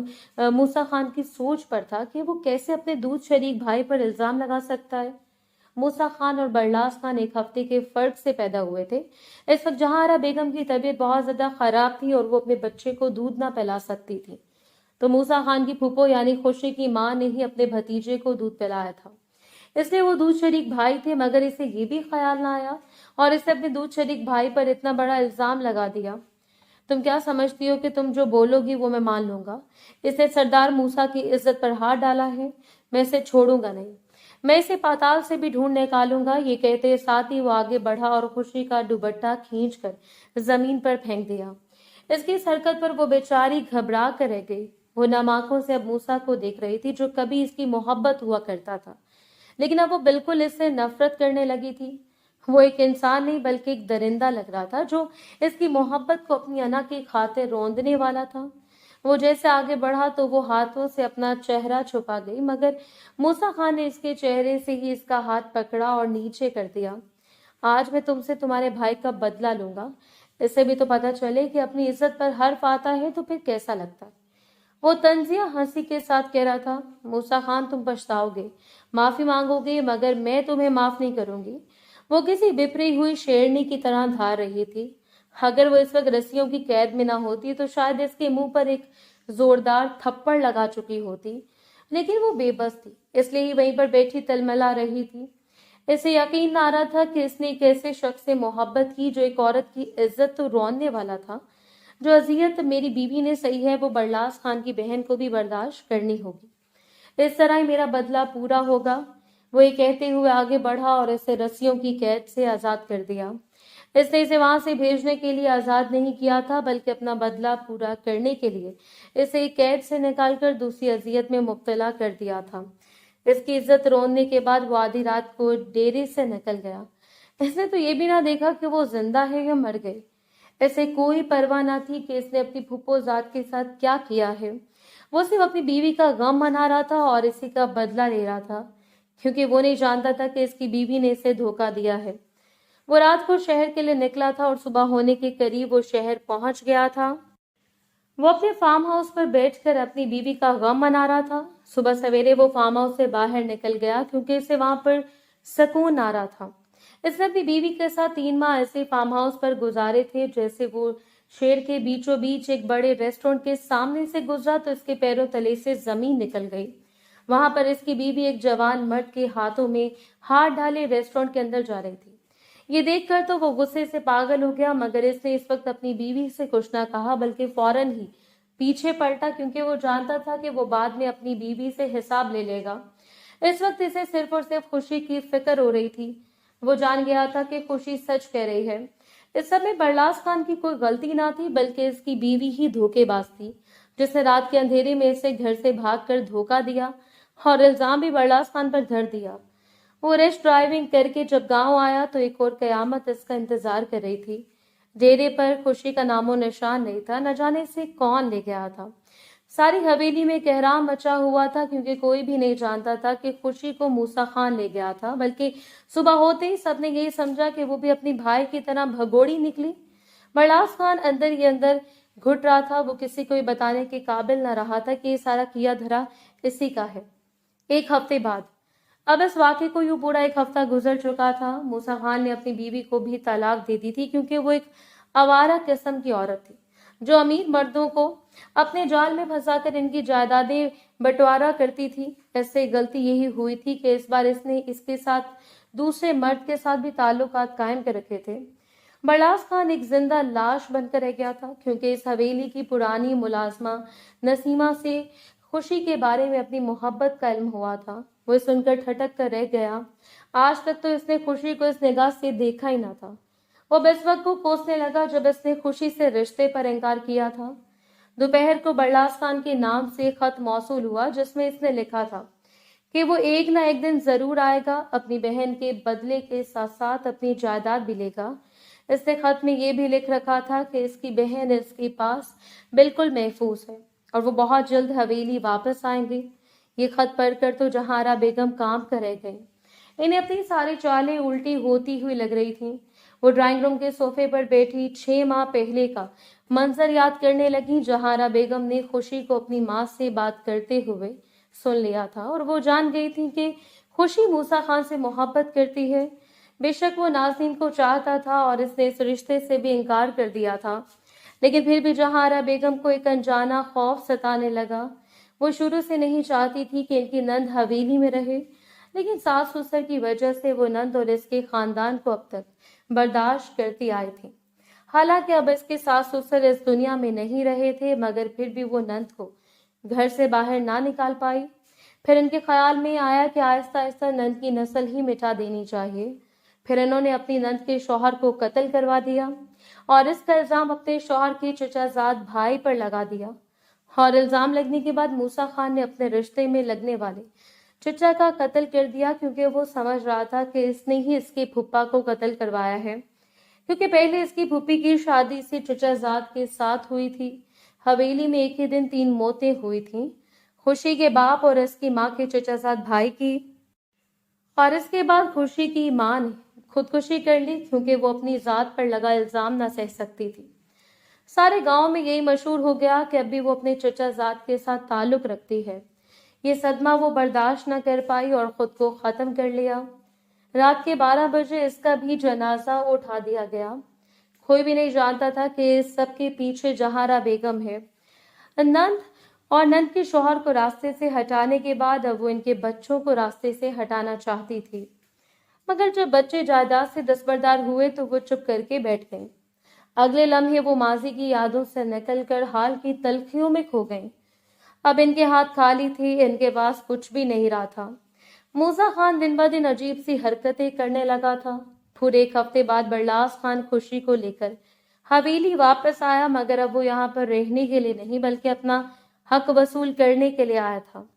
मूसा खान की सोच पर था कि वो कैसे अपने दूध शरीक भाई पर इल्जाम लगा सकता है। मूसा खान और बरलास खान 1 हफ्ते के फर्क से पैदा हुए थे। इस वक्त जहारा बेगम की तबीयत बहुत ज्यादा खराब थी और वो अपने बच्चे को दूध ना पिला सकती थी, तो मूसा खान की फूफो यानी खुशी की मां ने ही अपने भतीजे को दूध पिलाया था। इसलिए वो दूध शरीक भाई थे, मगर इसे ये भी ख्याल ना आया और इसे अपने दूध शरीक भाई पर इतना बड़ा इल्जाम लगा दिया। तुम क्या समझती हो कि तुम जो बोलोगी वो मैं मान लूंगा? इसने सरदार मूसा की इज्जत पर हाथ डाला है, मैं इसे छोड़ूंगा नहीं, मैं इसे पाताल से भी ढूंढ निकालूंगा। ये कहते साथ ही वो आगे बढ़ा और खुशी का दुपट्टा खींचकर जमीन पर फेंक दिया। इसकी इस हरकत पर वो बेचारी घबरा कर रह गई। वो नम आंखों से अब मूसा को देख रही थी, जो कभी इसकी मोहब्बत हुआ करता था, लेकिन अब वो बिल्कुल इससे नफरत करने लगी थी। वो एक इंसान नहीं बल्कि एक दरिंदा लग रहा था, जो इसकी मोहब्बत को अपनी अना की खातिर रौंदने वाला था। वो जैसे आगे बढ़ा तो वो हाथों से अपना चेहरा छुपा गई, मगर मूसा खान ने इसके चेहरे से ही इसका हाथ पकड़ा और नीचे कर दिया। आज मैं तुमसे तुम्हारे भाई का बदला लूंगा। इससे भी तो पता चले कि अपनी इज्जत पर हर्फ आता है तो फिर कैसा लगता है। वो तंजिया हंसी के साथ कह रहा था, मूसा खान तुम पछताओगे, माफी मांगोगे, मगर मैं तुम्हें माफ नहीं करूंगी। वो किसी बिखरी हुई शेरनी की तरह धार रही थी। अगर वो इस वक्त रस्सियों की कैद में ना होती तो शायद इसके मुंह पर एक जोरदार थप्पड़ लगा चुकी होती, लेकिन वो बेबस थी, इसलिए ही वहीं पर बैठी तलमला रही थी। इसे यकीन ना आ रहा था कि इसने एक ऐसे शख्स से मोहब्बत की जो एक औरत की इज्जत तो रौंदने वाला था। जो अजियत मेरी बीवी ने सही है वो बरलास खान की बहन को भी बर्दाश्त करनी होगी। इस तरह ही मेरा बदला पूरा होगा। वो ये कहते हुए आगे बढ़ा और इसे रस्सियों की कैद से आजाद कर दिया। इसने इसे वहां से भेजने के लिए आजाद नहीं किया था, बल्कि अपना बदला पूरा करने के लिए इसे एक कैद से निकालकर दूसरी अजियत में मुब्तला कर दिया था। इसकी इज्जत रोनने के बाद वो आधी रात को डेरे से निकल गया। इसने तो ये भी ना देखा कि वो जिंदा है या मर गए। ऐसे कोई परवाह ना थी कि इसने अपनी फूफो जात के साथ क्या किया है। वो सिर्फ अपनी बीवी का गम मना रहा था और इसी का बदला ले रहा था, क्योंकि वो नहीं जानता था कि इसकी बीवी ने इसे धोखा दिया है। वो रात को शहर के लिए निकला था और सुबह होने के करीब वो शहर पहुंच गया था। वो अपने फार्म हाउस पर बैठकर अपनी बीवी का गम मना रहा था। सुबह सवेरे वो फार्म हाउस से बाहर निकल गया, क्योंकि इसे वहां पर सुकून आ रहा था। इसने अपनी बीवी के साथ 3 माह ऐसे फार्म हाउस पर गुजारे थे। जैसे वो शहर के बीचों बीच एक बड़े रेस्टोरेंट के सामने से गुजरा तो इसके पैरों तले से जमीन निकल गई। वहां पर इसकी बीवी एक जवान मर्द के हाथों में हाथ डाले रेस्टोरेंट के अंदर जा रही थी। ये देखकर तो वो गुस्से से पागल हो गया, मगर इसने इस वक्त अपनी बीवी से कुछ ना कहा, बल्कि फौरन ही पीछे पलटा, क्योंकि वो जानता था कि वो बाद में अपनी बीवी से हिसाब ले लेगा। इस वक्त इसे सिर्फ और सिर्फ खुशी की फिक्र हो रही थी। वो जान गया था कि खुशी सच कह रही है। इस समय बरलास खान की कोई गलती ना थी, बल्कि इसकी बीवी ही धोखेबाज थी, जिसने रात के अंधेरे में इसे घर से भागकर धोखा दिया और इल्जाम भी बरलास खान पर धर दिया। वो रेस्ट ड्राइविंग करके जब गांव आया तो एक और कयामत इसका इंतजार कर रही थी। डेरे पर खुशी का नामो निशान नहीं था, न जाने से कौन ले गया था। सारी हवेली में कहराम मचा हुआ था, क्योंकि कोई भी नहीं जानता था कि खुशी को मूसा खान ले गया था, बल्कि सुबह होते ही सबने यही समझा कि वो भी अपनी भाई की तरह भगोड़ी निकली। बरलास खान अंदर ही अंदर घुट रहा था। वो किसी को भी बताने के काबिल न रहा था कि ये सारा किया धरा इसी का है। 1 हफ्ते बाद, अब इस वाक़े को यूं पूरा 1 हफ्ता गुजर चुका था। मूसा खान ने अपनी बीवी को भी तलाक दे दी थी, क्योंकि वो एक आवारा किस्म की औरत थी, जो अमीर मर्दों को अपने जाल में फंसाकर इनकी जायदादें बंटवारा करती थी। इससे गलती यही हुई थी कि इस बार इसने इसके साथ दूसरे मर्द के साथ भी ताल्लुकात कायम कर रखे थे। बरलास खान एक जिंदा लाश बनकर रह गया था, क्योंकि इस हवेली की पुरानी मुलाजमा नसीमा से खुशी के बारे में अपनी मोहब्बत का इल्म हुआ था। वो सुनकर ठटक कर रह गया। आज तक तो इसने खुशी को इस निगाह से देखा ही ना था। वो इस वक्त को कोसने लगा जब इसने खुशी से रिश्ते पर इनकार किया था। दोपहर को बरलास खान के नाम से खत मौसूल हुआ, जिसमें इसने लिखा था कि वो एक ना एक दिन जरूर आएगा, अपनी बहन के बदले के साथ साथ अपनी जायदाद भी लेगा। इसने खत में ये भी लिख रखा था कि इसकी बहन इसके पास बिल्कुल महफूज है और वो बहुत जल्द हवेली वापस आएंगे। ये खत पढ़कर तो जहारा बेगम काम कर रह गई। इन्हें अपनी सारी चालें उल्टी होती हुई लग रही थी। वो ड्राइंग रूम के सोफे पर बैठी 6 माह पहले का मंजर याद करने लगी। जहारा बेगम ने खुशी को अपनी माँ से बात करते हुए सुन लिया था और वो जान गई थी कि खुशी मूसा खान से मोहब्बत करती है। बेशक वो नाज़नीन को चाहता था और इसने इस रिश्ते से भी इनकार कर दिया था, लेकिन फिर भी जहारा बेगम को एक अनजाना खौफ सताने लगा। वो शुरू से नहीं चाहती थी कि इनकी नंद हवेली में रहे, लेकिन सास ससुर की वजह से वो नंद और इसके खानदान को अब तक बर्दाश्त करती आई थी। हालांकि अब इसके सास ससुर इस दुनिया में नहीं रहे थे, मगर फिर भी वो नंद को घर से बाहर ना निकाल पाई। फिर इनके ख्याल में आया कि आहिस्ता आहिस्ता नंद की नस्ल ही मिटा देनी चाहिए। फिर इन्होंने अपनी नंद के शौहर को कत्ल करवा दिया और इसका इल्जाम अपने शौहर के चचाजाद भाई पर लगा दिया। और इल्जाम लगने के बाद मूसा खान ने अपने रिश्ते में लगने वाले चचा का कत्ल कर दिया, क्योंकि वो समझ रहा था कि इसने ही इसके फूफा को कत्ल करवाया है, क्योंकि पहले इसकी फूफी की शादी से चचाजाद के साथ हुई थी। हवेली में एक ही दिन 3 मौतें हुई थीं, खुशी के बाप और इसकी माँ के चचाजाद भाई की। और इसके बाद खुशी की माँ ने खुदकुशी कर ली, क्योंकि वो अपनी जात पर लगा इल्जाम न सह सकती थी। सारे गांव में यही मशहूर हो गया कि अब भी वो अपने चचाजाद के साथ ताल्लुक रखती है। ये सदमा वो बर्दाश्त न कर पाई और खुद को खत्म कर लिया। रात के 12 बजे इसका भी जनाजा उठा दिया गया। कोई भी नहीं जानता था कि इस सब के पीछे जहारा बेगम है। नंद और नंद के शौहर को रास्ते से हटाने के बाद अब वो इनके बच्चों को रास्ते से हटाना चाहती थी, मगर जब बच्चे जायदाद से दस्तबरदार हुए तो वो चुप करके बैठ गए। अगले लम्हे वो माजी की यादों से निकलकर हाल की तलखियों में खो गए। अब इनके हाथ खाली थे, इनके पास कुछ भी नहीं रहा था। मूसा खान दिन ब दिन अजीब सी हरकतें करने लगा था। पूरे 1 हफ्ते बाद बरलास खान खुशी को लेकर हवेली वापस आया, मगर अब वो यहाँ पर रहने के लिए नहीं बल्कि अपना हक वसूल करने के लिए आया था।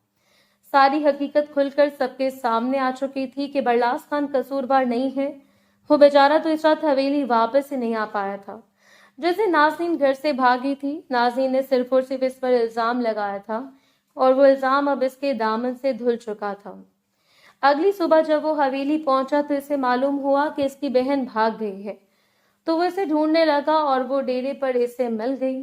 सारी हकीकत खुलकर सबके सामने आ चुकी थी कि बरलास खान कसूरवार नहीं है। वो बेचारा तो इस रात हवेली वापस ही नहीं आ पाया था। जैसे नाज़नीन घर से भागी थी, नाज़नीन ने सिर्फ और सिर्फ इस पर इल्जाम लगाया था और वो इल्जाम अब इसके दामन से धुल चुका था। अगली सुबह जब वो हवेली पहुंचा तो इसे मालूम हुआ कि इसकी बहन भाग गई है। तो वो इसे ढूंढने लगा और वो डेरे पर इसे मिल गई।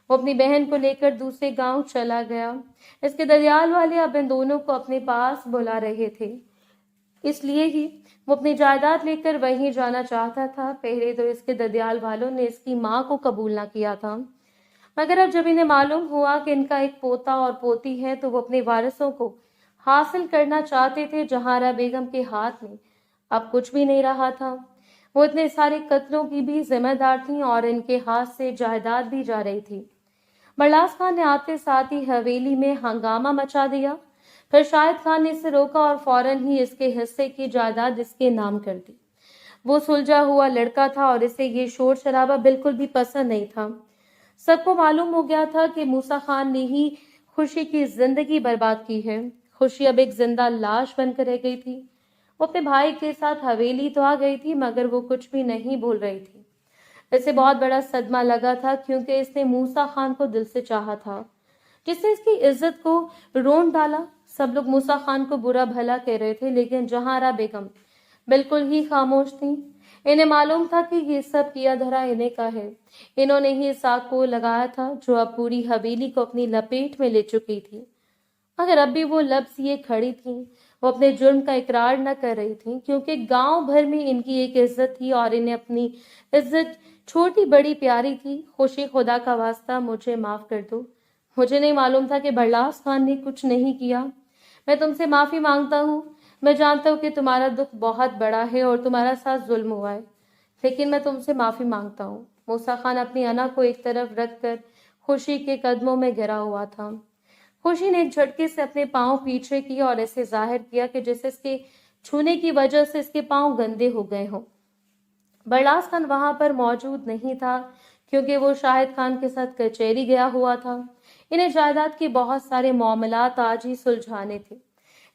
वो अपनी बहन को लेकर दूसरे गांव चला गया। इसके दरियाल वाले अब इन दोनों को अपने पास बुला रहे थे, इसलिए ही वो अपनी जायदाद लेकर वहीं जाना चाहता था। पहले तो इसके ददियाल वालों ने इसकी माँ को कबूल ना किया था, मगर अब जब इन्हें मालूम हुआ कि इनका एक पोता और पोती है तो वो अपने वारिसों को हासिल करना चाहते थे। जहारा बेगम के हाथ में अब कुछ भी नहीं रहा था। वो इतने सारे कत्लों की भी जिम्मेदार थी और इनके हाथ से जायदाद भी जा रही थी। बरलास खान ने आते साथ ही हवेली में हंगामा मचा दिया। फिर शाहिद खान ने इसे रोका और फौरन ही इसके हिस्से की जायदाद इसके नाम कर दी। वो सुलझा हुआ लड़का था और इसे ये शोर शराबा बिल्कुल भी पसंद नहीं था। सबको मालूम हो गया था कि मूसा खान ने ही खुशी की जिंदगी बर्बाद की है। खुशी अब एक जिंदा लाश बनकर रह गई थी। वो अपने भाई के साथ हवेली तो आ गई थी, मगर वो कुछ भी नहीं बोल रही थी। इसे बहुत बड़ा सदमा लगा था, क्योंकि इसने मूसा खान को दिल से चाहा था, जिसने इसकी इज्जत को रोन डाला। सब लोग मूसा खान को बुरा भला कह रहे थे, लेकिन जहारा बेगम बिल्कुल ही खामोश थी। इन्हें मालूम था कि ये सब किया धरा इन्हें का है। इन्होंने ही इस आग को लगाया था जो अब पूरी हवेली को अपनी लपेट में ले चुकी थी। मगर अब भी वो लफ्ज ये खड़ी थी, वो अपने जुर्म का इकरार न कर रही थी, क्योंकि गांव भर में इनकी एक इज्जत थी और इन्हें अपनी इज्जत छोटी बड़ी प्यारी थी। खुशी, खुदा का वास्ता मुझे माफ कर दो। मुझे नहीं मालूम था कि बरलास खान ने कुछ नहीं किया। मैं तुमसे माफी मांगता हूँ। मैं जानता हूँ कि तुम्हारा दुख बहुत बड़ा है और तुम्हारा साथ जुल्म हुआ है, लेकिन मैं तुमसे माफी मांगता हूँ। मूसा खान अपनी अना को एक तरफ रखकर खुशी के कदमों में गिरा हुआ था। खुशी ने एक झटके से अपने पांव पीछे किए और ऐसे जाहिर किया कि जैसे इसके छूने की वजह से इसके पांव गंदे हो गए हों। बरलास खान वहां पर मौजूद नहीं था, क्योंकि वो शाहिद खान के साथ कचहरी गया हुआ था। इन्हें जायदाद के बहुत सारे मामलात आज ही सुलझाने थे,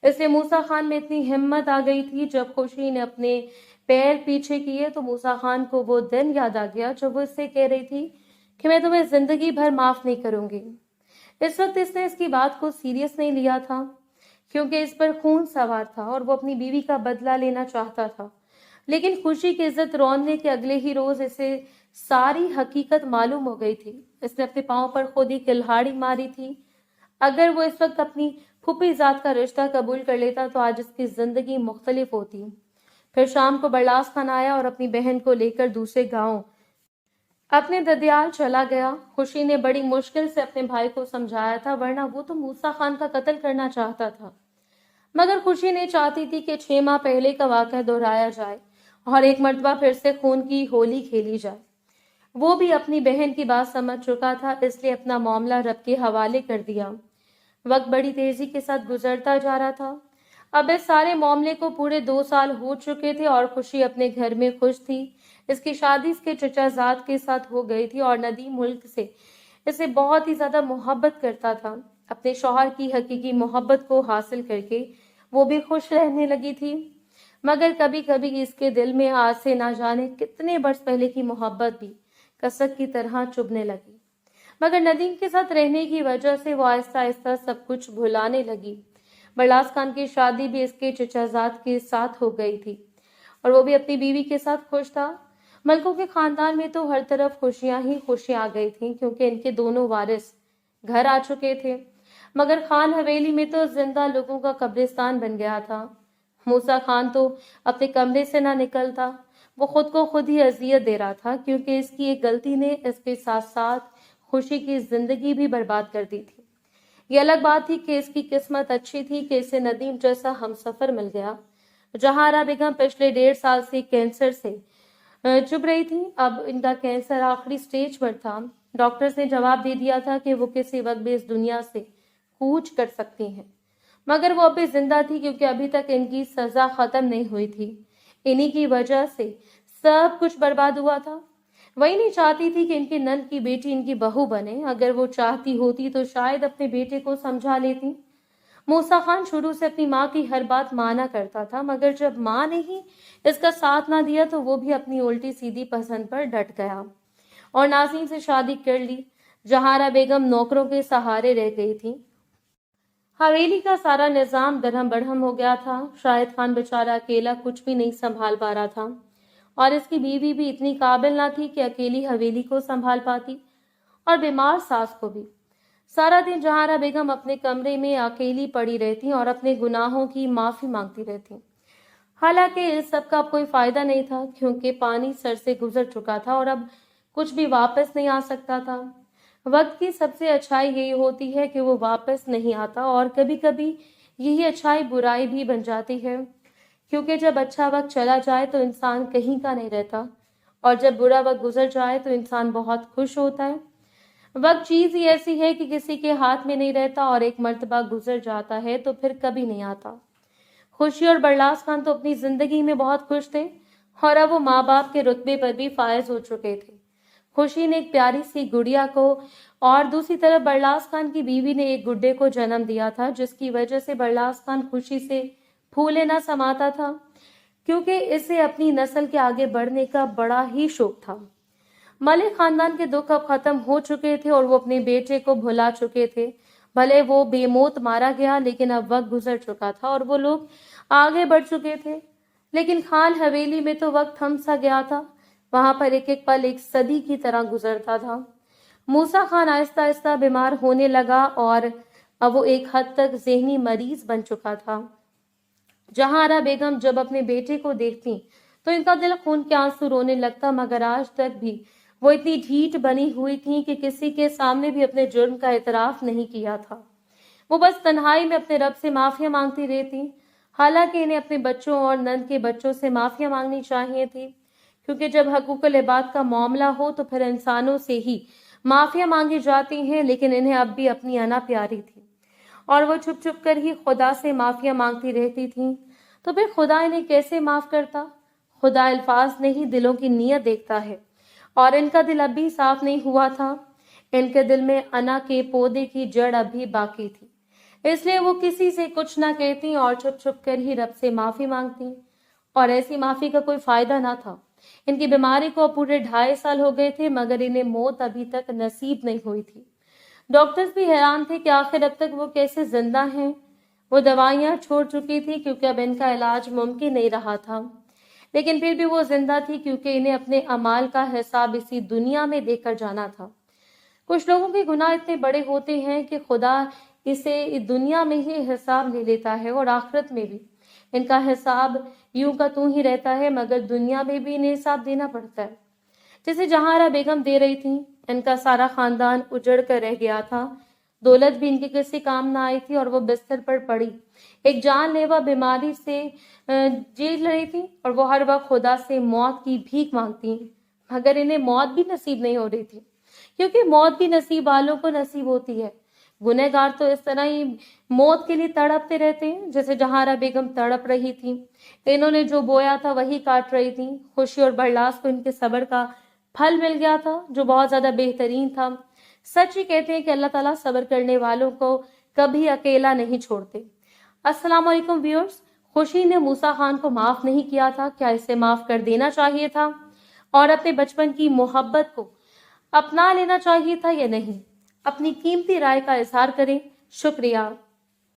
इसलिए मूसा खान में इतनी हिम्मत आ गई थी। जब खुशी ने अपने पैर पीछे किए तो मूसा खान को वो दिन याद आ गया जब वो इससे कह रही थी कि मैं तुम्हें जिंदगी भर माफ नहीं करूंगी। इस वक्त इसने इसकी बात को सीरियस नहीं लिया था, क्योंकि इस पर खून सवार था और वो अपनी बीवी का बदला लेना चाहता था। लेकिन खुशी की इज्जत रौंदने के अगले ही रोज इसे सारी हकीकत मालूम हो गई थी। इसने अपने पांव पर खुद ही कुल्हाड़ी मारी थी। अगर वो इस वक्त अपनी फूफी जात का रिश्ता कबूल कर लेता तो आज इसकी जिंदगी मुख्तलिफ होती। फिर शाम को बरलास खान आया और अपनी बहन को लेकर दूसरे गांव अपने ददियाल चला गया। खुशी ने बड़ी मुश्किल से अपने भाई को समझाया था, वरना वो तो मूसा खान का कत्ल करना चाहता था। मगर खुशी ने चाहती थी कि 6 माह पहले का वाक़या दोहराया जाए और एक मर्तबा फिर से खून की होली खेली जाए। वो भी अपनी बहन की बात समझ चुका था, इसलिए अपना मामला रब के हवाले कर दिया। वक्त बड़ी तेजी के साथ गुजरता जा रहा था। अब इस सारे मामले को पूरे 2 साल हो चुके थे और खुशी अपने घर में खुश थी। इसकी शादी इसके चचाजाद के साथ हो गई थी और नदीम मुल्क से اسے بہت ہی زیادہ محبت کرتا تھا۔ اپنے شوہر کی حقیقی محبت کو حاصل کر کے وہ بھی خوش رہنے لگی تھی، مگر کبھی کبھی اس کے دل میں آج سے نہ جانے کتنے برس پہلے کی محبت بھی کسک کی طرح چبھنے لگی۔ مگر ندیم کے ساتھ رہنے کی وجہ سے وہ آہستہ آہستہ سب کچھ بھلانے لگی۔ برلاس خان کی شادی بھی اس کے چچا زاد کے ساتھ ہو گئی تھی اور وہ بھی اپنی بیوی کے ساتھ خوش تھا۔ ملکوں کے خاندان میں تو ہر طرف خوشیاں ہی خوشیاں آ گئی تھیں، کیونکہ ان کے دونوں وارث گھر آ چکے تھے، مگر خان حویلی میں تو زندہ لوگوں کا قبرستان بن گیا تھا۔ موسیٰ خان تو اپنے کمرے سے نہ نکلتا، وہ خود کو خود ہی اذیت دے رہا تھا، کیونکہ اس کی ایک غلطی نے اس کے ساتھ ساتھ خوشی کی زندگی بھی برباد کر دی تھی۔ یہ الگ بات تھی کہ اس کی قسمت اچھی تھی کہ اسے ندیم جیسا ہم سفر مل گیا۔ جہارا بیگم پچھلے 1.5 سال سے کینسر سے چپ رہی تھی۔ اب ان کا کینسر آخری سٹیج پر تھا۔ ڈاکٹرز نے جواب دے دیا تھا کہ وہ کسی وقت بھی اس دنیا سے کوچ کر سکتی ہیں، مگر وہ اب بھی زندہ تھی، کیونکہ ابھی تک ان کی سزا ختم نہیں ہوئی تھی۔ انہی کی وجہ سے سب کچھ برباد ہوا تھا۔ وہی نہیں چاہتی تھی کہ ان کی نند کی بیٹی ان کی بہو بنے۔ اگر وہ چاہتی ہوتی تو شاید اپنے بیٹے کو سمجھا لیتی۔ موسیٰ خان شروع سے اپنی ماں کی ہر بات مانا کرتا تھا، مگر جب ماں نے ہی اس کا ساتھ نہ دیا تو وہ بھی اپنی الٹی سیدھی پسند پر ڈٹ گیا اور نازنین سے شادی کر لی۔ جہارا بیگم نوکروں کے سہارے رہ گئی تھی۔ حویلی کا سارا نظام درہم برہم ہو گیا تھا۔ شاہد خان بیچارہ اکیلا کچھ بھی نہیں سنبھال پا رہا تھا، اور اس کی بیوی بھی اتنی قابل نہ تھی کہ اکیلی حویلی کو سنبھال پاتی، اور بیمار ساس کو بھی۔ سارا دن جہارا بیگم اپنے کمرے میں اکیلی پڑی رہتی اور اپنے گناہوں کی معافی مانگتی رہتی۔ حالانکہ اس سب کا اب کوئی فائدہ نہیں تھا، کیونکہ پانی سر سے گزر چکا تھا اور اب کچھ بھی واپس نہیں آ سکتا تھا۔ وقت کی سب سے اچھائی یہی ہوتی ہے کہ وہ واپس نہیں آتا، اور کبھی کبھی یہی اچھائی برائی بھی بن جاتی ہے، کیونکہ جب اچھا وقت چلا جائے تو انسان کہیں کا نہیں رہتا، اور جب برا وقت گزر جائے تو انسان بہت خوش ہوتا ہے۔ وقت چیز ہی ایسی ہے کہ کسی کے ہاتھ میں نہیں رہتا، اور ایک مرتبہ گزر جاتا ہے تو پھر کبھی نہیں آتا۔ خوشی اور برلاس خان تو اپنی زندگی میں بہت خوش تھے، اور اب وہ ماں باپ کے رتبے پر بھی فائز ہو چکے تھے۔ خوشی نے ایک پیاری سی گڑیا کو، اور دوسری طرف برلاس خان کی بیوی نے ایک گڈے کو جنم دیا تھا، جس کی وجہ سے برلاس خان خوشی سے پھولے نہ سماتا تھا، کیونکہ اسے اپنی نسل کے آگے بڑھنے کا بڑا ہی شوق تھا۔ ملک خاندان کے دکھ اب ختم ہو چکے تھے اور وہ اپنے بیٹے کو بھلا چکے تھے۔ بھلے وہ بے موت مارا گیا، لیکن اب وقت گزر چکا تھا اور وہ لوگ آگے بڑھ چکے تھے۔ لیکن خان حویلی میں تو وقت تھم سا گیا تھا، وہاں پر ایک ایک پل ایک صدی کی طرح گزرتا تھا۔ موسیٰ خان آہستہ آہستہ بیمار ہونے لگا اور اب وہ ایک حد تک ذہنی مریض بن چکا تھا۔ جہارا بیگم جب اپنے بیٹے کو دیکھتی تو ان کا دل خون کے آنسو رونے لگتا، مگر آج تک بھی وہ اتنی ڈھیٹ بنی ہوئی تھی کہ کسی کے سامنے بھی اپنے جرم کا اعتراف نہیں کیا تھا۔ وہ بس تنہائی میں اپنے رب سے معافیاں مانگتی رہتی، حالانکہ انہیں اپنے بچوں اور نند کے بچوں سے معافیاں مانگنی چاہیے تھی، کیونکہ جب حقوق العباد کا معاملہ ہو تو پھر انسانوں سے ہی معافیاں مانگی جاتی ہیں، لیکن انہیں اب بھی اپنی انا پیاری تھی اور وہ چھپ چھپ کر ہی خدا سے معافیاں مانگتی رہتی تھیں۔ تو پھر خدا انہیں کیسے معاف کرتا؟ خدا الفاظ نہیں دلوں کی نیت دیکھتا ہے، اور ان کا دل اب بھی صاف نہیں ہوا تھا۔ ان کے دل میں انا کے پودے کی جڑ اب بھی باقی تھی، اس لیے وہ کسی سے کچھ نہ کہتی اور چھپ چھپ کر ہی رب سے معافی مانگتی، اور ایسی معافی کا کوئی فائدہ نہ تھا۔ ان کی بیماری کو پورے 2.5 سال ہو گئے تھے، مگر انہیں موت ابھی تک نصیب نہیں ہوئی تھی۔ ڈاکٹرز بھی حیران تھے کہ آخر اب تک وہ کیسے زندہ ہیں۔ وہ دوائیاں چھوڑ چکی تھی کیونکہ اب ان کا علاج ممکن نہیں رہا تھا، لیکن پھر بھی وہ زندہ تھی کیونکہ انہیں اپنے اعمال کا حساب اسی دنیا میں دے کر جانا تھا۔ کچھ لوگوں کے گناہ اتنے بڑے ہوتے ہیں کہ خدا اسے دنیا میں ہی حساب لے لیتا ہے، اور آخرت میں بھی ان کا حساب یوں کا توں ہی رہتا ہے، مگر دنیا میں بھی انہیں حساب دینا پڑتا ہے۔ جیسے جہارا بیگم دے رہی تھی، ان کا سارا خاندان اجڑ کر رہ گیا تھا۔ دولت بھی ان کے کسی کام نہ آئی تھی، اور وہ بستر پر پڑی ایک جان لیوا بیماری سے جیل رہی تھی، اور وہ ہر وقت خدا سے موت کی بھیک مانگتی، مگر انہیں موت بھی نصیب نہیں ہو رہی تھی، کیونکہ موت بھی نصیب والوں کو نصیب ہوتی ہے۔ گنہگار تو اس طرح ہی موت کے لیے تڑپتے رہتے ہیں جیسے جہارا بیگم تڑپ رہی تھی۔ انہوں نے جو بویا تھا وہی کاٹ رہی تھی۔ خوشی اور برلاس کو ان کے صبر کا پھل مل گیا تھا، جو بہت زیادہ بہترین تھا۔ سچ ہی کہتے ہیں کہ اللہ تعالیٰ صبر کرنے والوں کو کبھی اکیلا نہیں چھوڑتے۔ السلام علیکم ویورز، خوشی نے موسیٰ خان کو معاف نہیں کیا تھا، کیا اسے معاف کر دینا چاہیے تھا اور اپنے بچپن کی محبت کو اپنا لینا چاہیے تھا یا نہیں؟ اپنی قیمتی رائے کا اظہار کریں۔ شکریہ۔